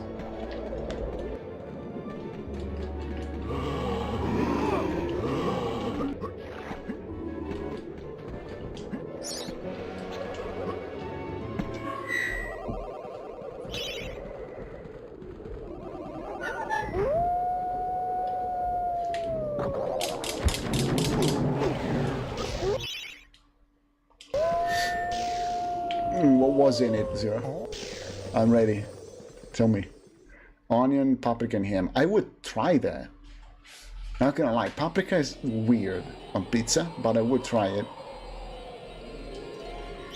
What was in it, Zero? I'm ready. Tell me. Onion, paprika, and ham. I would try that. Not gonna lie, paprika is weird on pizza, but I would try it.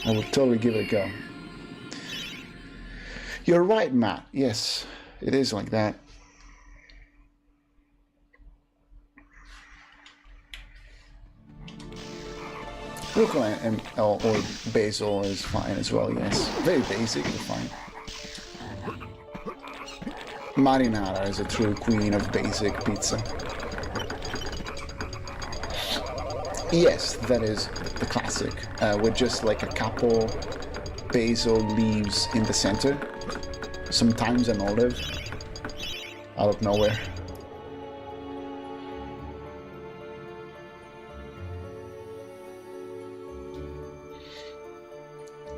I would totally give it a go. You're right, Matt. Yes, it is like that. Rucola or basil is fine as well, yes. Very basic, but fine. Marinara is a true queen of basic pizza. Yes, that is the classic, with just like a couple basil leaves in the center. Sometimes an olive, out of nowhere.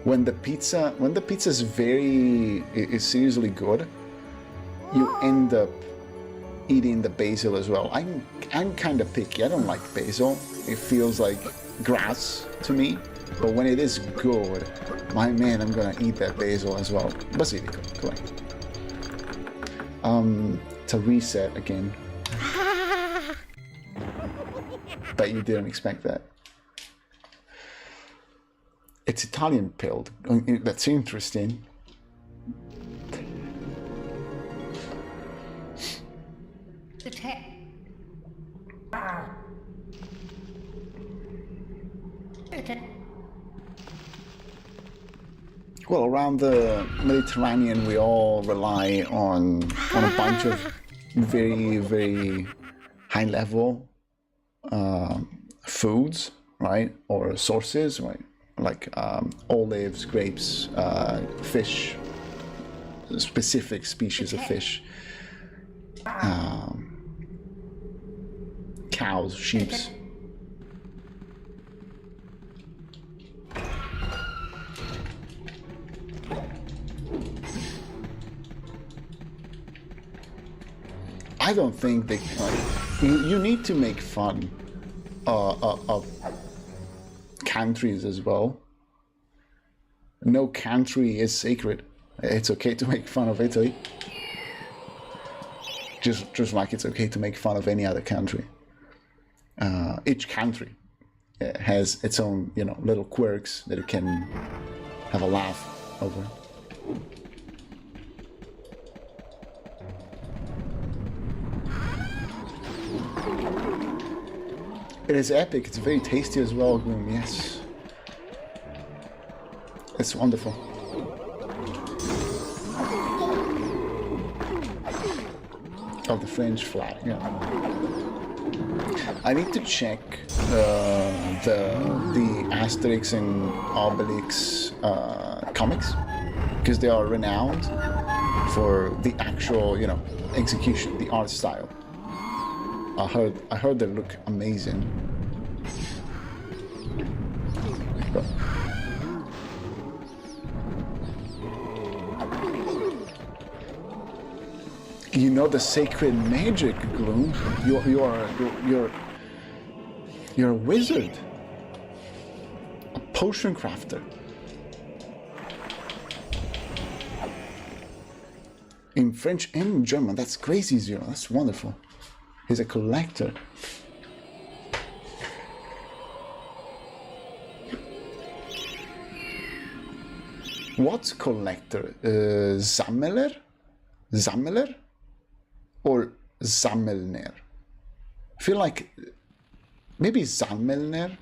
when the pizza is seriously good, you end up eating the basil as well. I'm kind of picky. I don't like basil. It feels like grass to me. But when it is good, my man, I'm gonna eat that basil as well. Basilico, correct. To reset again. Bet you didn't expect that. It's Italian pilled. That's interesting. Well, around the Mediterranean, we all rely on a bunch of very, very high-level foods, right? Or sources, right? Like olives, grapes, fish, specific species of fish, cows, sheep. I don't think they. You need to make fun of countries as well. No country is sacred. It's okay to make fun of Italy, just like it's okay to make fun of any other country. Each country has its own, little quirks that it can have a laugh over. It is epic. It's very tasty as well. Yes, it's wonderful. Oh, the French flag. Yeah. I need to check the Asterix and Obelix comics because they are renowned for the actual, execution, the art style. I heard they look amazing. But the sacred magic, Gloom. You're a wizard, a potion crafter. In French and German, that's crazy, Zero. That's wonderful. He's a collector. What's collector? Sammler? Sammler? Or Sammelner? I feel like maybe Sammelner?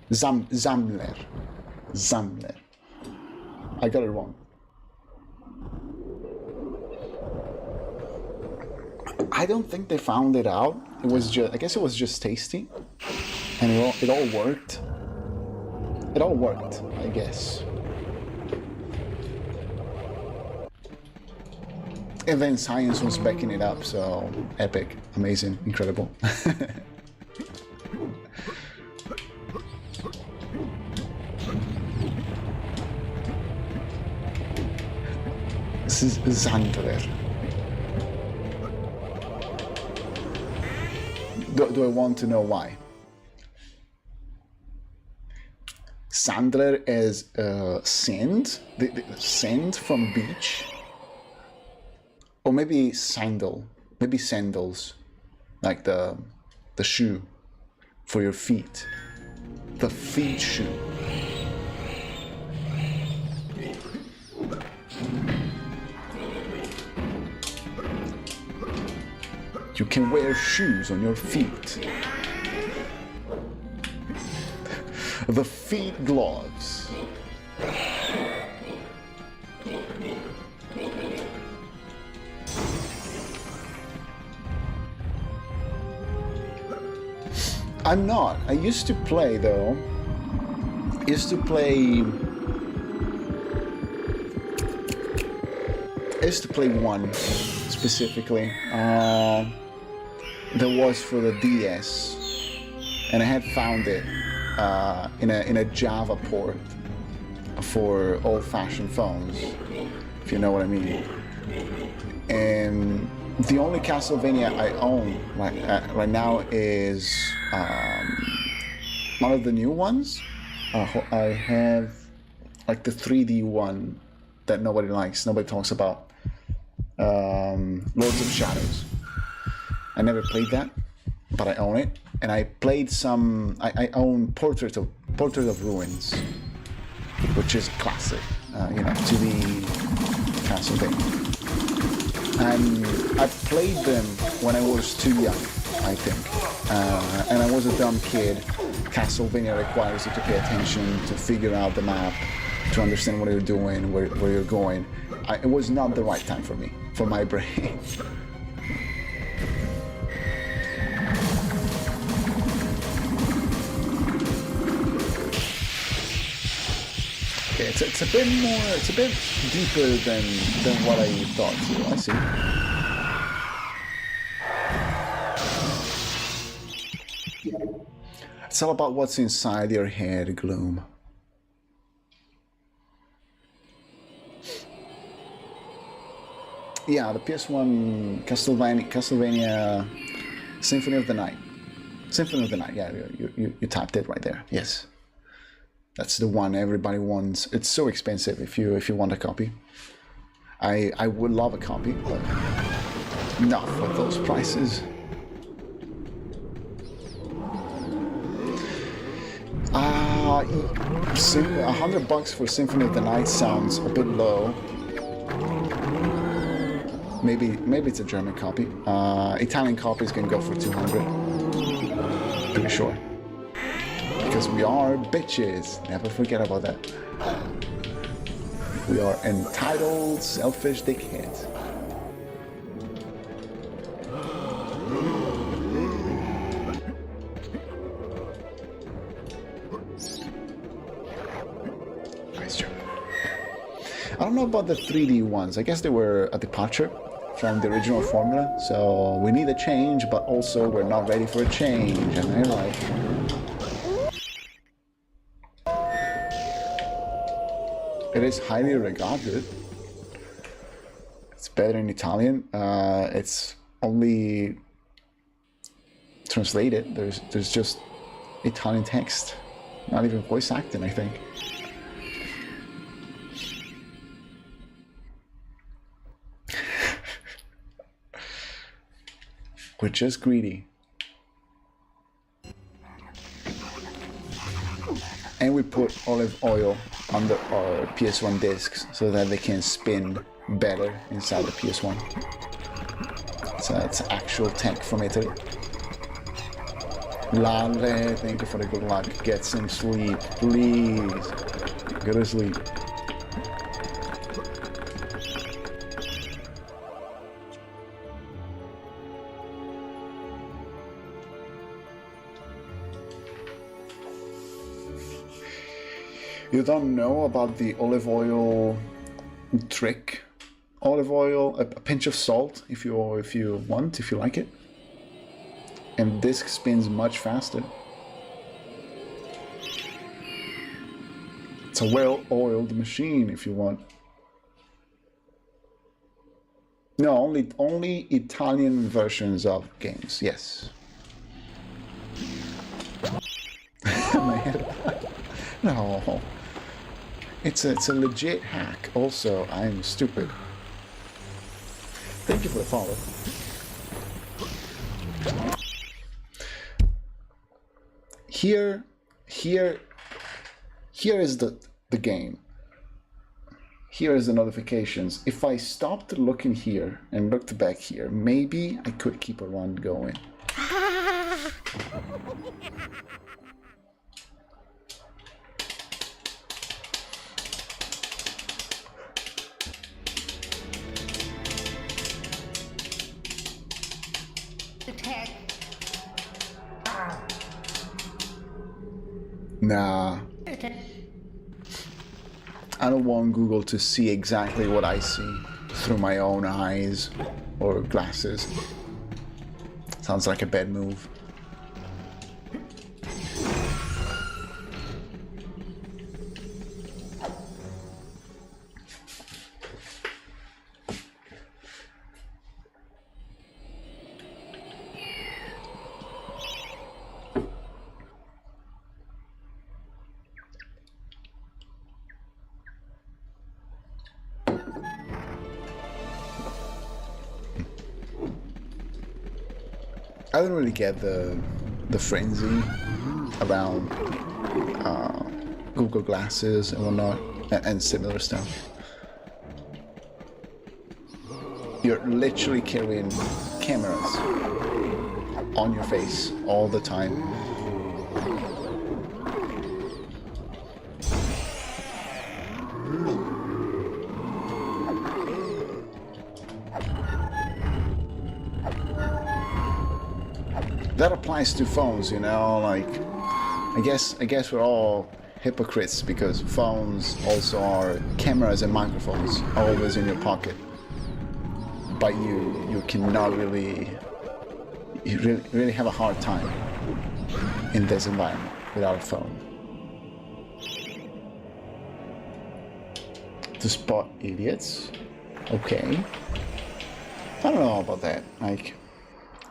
Sammler. Sammler. I got it wrong. I don't think they found it out. It was just, I guess it was just tasty, and it all worked. It all worked, I guess. And then science was backing it up, so epic, amazing, incredible. This is Sandler. Do I want to know why? Sandler is sand, the sand from beach, or maybe sandal, maybe sandals, like the shoe for your feet, the feet shoe. You can wear shoes on your feet. The feet gloves. I'm not. I used to play though. I used to play one specifically. That was for the DS, and I had found it in a Java port, for old-fashioned phones, if you know what I mean. And the only Castlevania I own right now is one of the new ones. I have like the 3D one that nobody likes, nobody talks about. Lords of Shadows. I never played that, but I own it. And I played some. I own Portrait of Ruins, which is classic, you know, 2D Castlevania. And I played them when I was too young, I think. And I was a dumb kid. Castlevania requires you to pay attention, to figure out the map, to understand what you're doing, where you're going. It was not the right time for me, for my brain. Okay, it's a bit more, it's a bit deeper than what I thought. I see. It's all about what's inside your head, Gloom. Yeah, the PS1 Castlevania Symphony of the Night. Symphony of the Night, yeah, you tapped it right there, yes. That's the one everybody wants. It's so expensive if you want a copy. I would love a copy, but not for those prices. $100 for Symphony of the Night sounds a bit low. Maybe it's a German copy. Italian copies can go for 200. Pretty sure. Because we are bitches. Never forget about that. We are entitled, selfish dickheads. Nice job. I don't know about the 3D ones. I guess they were a departure from the original formula. So we need a change, but also we're not ready for a change. Am I right? It is highly regarded. It's better in Italian. It's only translated. There's just Italian text, not even voice acting, I think. We're just greedy. And we put olive oil under our PS1 discs so that they can spin better inside the PS1. So it's actual tech from Italy. Lale, thank you for the good luck. Get some sleep, please. Go to sleep. You don't know about the olive oil trick? Olive oil, a pinch of salt, if you want, if you like it. And disc spins much faster. It's a well-oiled machine, if you want. No, only Italian versions of games. Yes. My head. No. It's a legit hack. Also, I'm stupid. Thank you for the follow. Here is the game. Here is the notifications. If I stopped looking here and looked back here, maybe I could keep a run going. Nah. I don't want Google to see exactly what I see through my own eyes or glasses. Sounds like a bad move. I don't really get the frenzy around Google Glasses and whatnot and similar stuff. You're literally carrying cameras on your face all the time. That applies to phones, you know, like I guess we're all hypocrites because phones also are cameras and microphones always in your pocket. But you cannot really have a hard time in this environment without a phone. To spot idiots? Okay. I don't know about that. Like,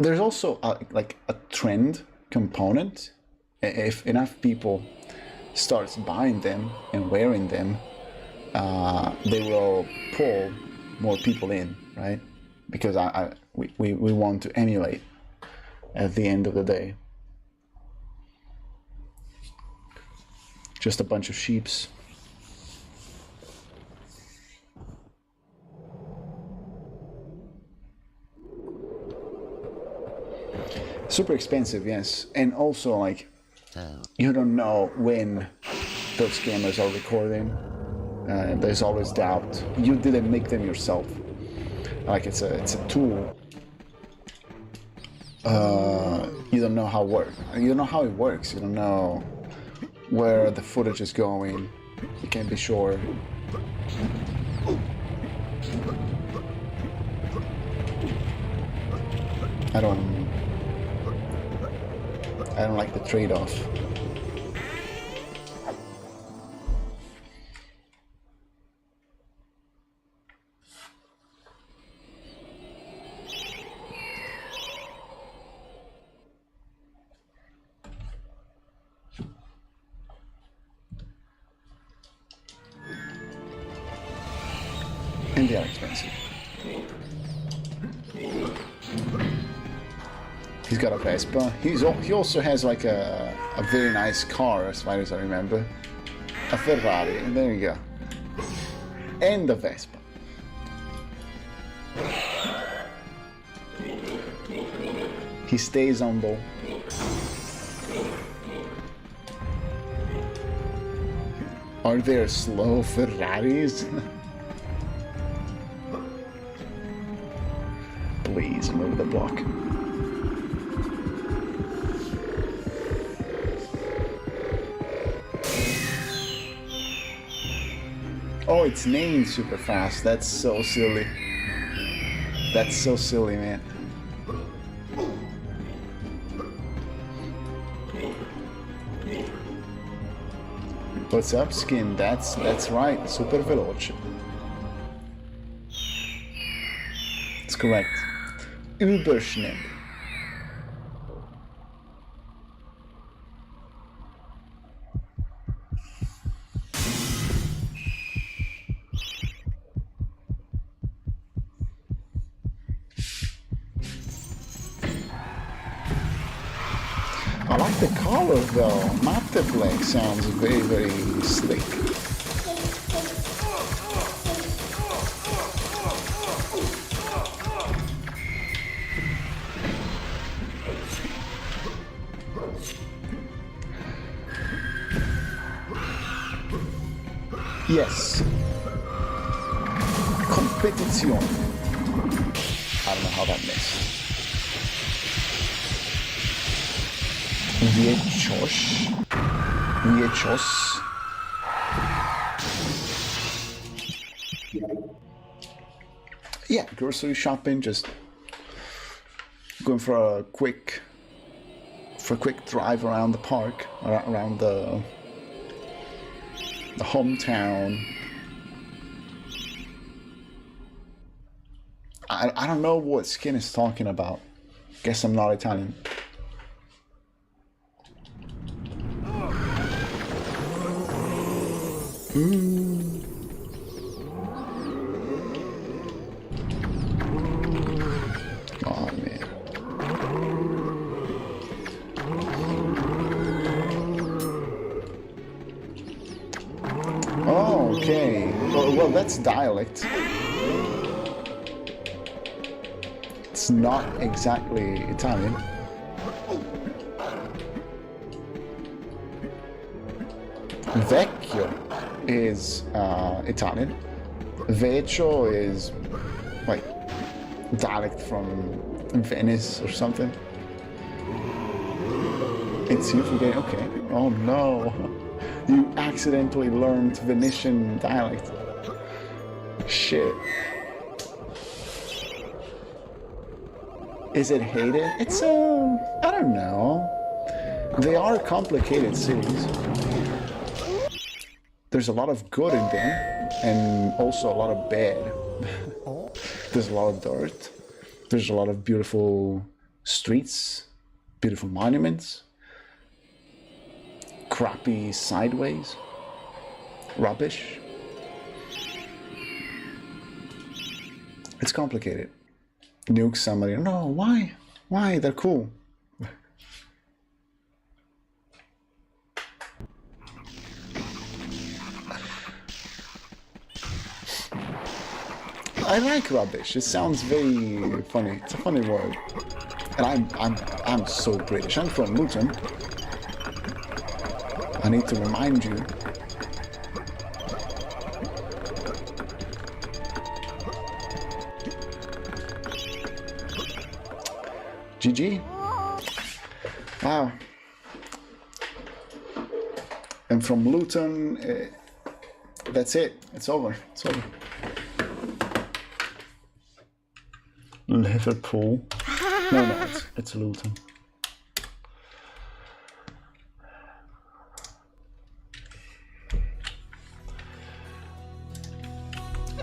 there's also a trend component. If enough people starts buying them and wearing them, they will pull more people in, right? Because we want to emulate at the end of the day. Just a bunch of sheeps. Super expensive, yes. And also, like, you don't know when those cameras are recording. There's always doubt. You didn't make them yourself. Like, it's a tool. You don't know how it works. You don't know how it works. You don't know where the footage is going. You can't be sure. I don't like the trade-off. And they are expensive. He's got a Vespa. He also has like a very nice car, as far as I remember. A Ferrari, and there you go. And a Vespa. He stays humble. Are there slow Ferraris? Please move the block. Oh, it's named super fast. That's so silly. That's so silly, man. What's up, Skin? That's right. Super veloce. It's correct. Überschnell. I like the color though. Matte black sounds very, very slick. Yes. Competition. I don't know how that missed. Wieczos. Yeah, grocery shopping, just going for a quick drive around the park, around the hometown. I don't know what Skin is talking about. Guess I'm not Italian. Oh man. Well, that's dialect. It's not exactly Italian. Vecchio is Italian. Vecchio is like dialect from Venice or something. It's you forgetting. Okay. Oh no. You accidentally learned Venetian dialect. Shit. Is it hated? It's I don't know. They are complicated cities. There's a lot of good in them, and also a lot of bad. There's a lot of dirt. There's a lot of beautiful streets, beautiful monuments, crappy sideways, rubbish. It's complicated. Nuke somebody. No, why? Why? They're cool. I like rubbish. It sounds very funny. It's a funny word. And I'm so British. I'm from Luton. I need to remind you. GG. Wow. And from Luton, that's it. It's over. It's over. Liverpool. No, it's Luton.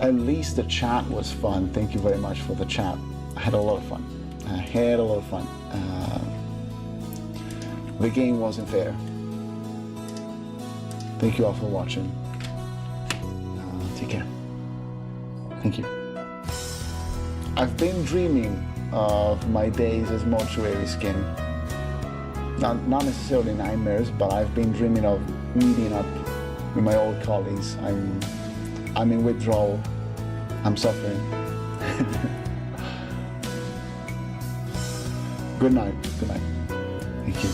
At least the chat was fun. Thank you very much for the chat. I had a lot of fun. The game wasn't fair. Thank you all for watching. Take care. Thank you. I've been dreaming of my days as mortuary skin. Not necessarily nightmares, but I've been dreaming of meeting up with my old colleagues. I'm in withdrawal. I'm suffering. Good night. Good night. Thank you.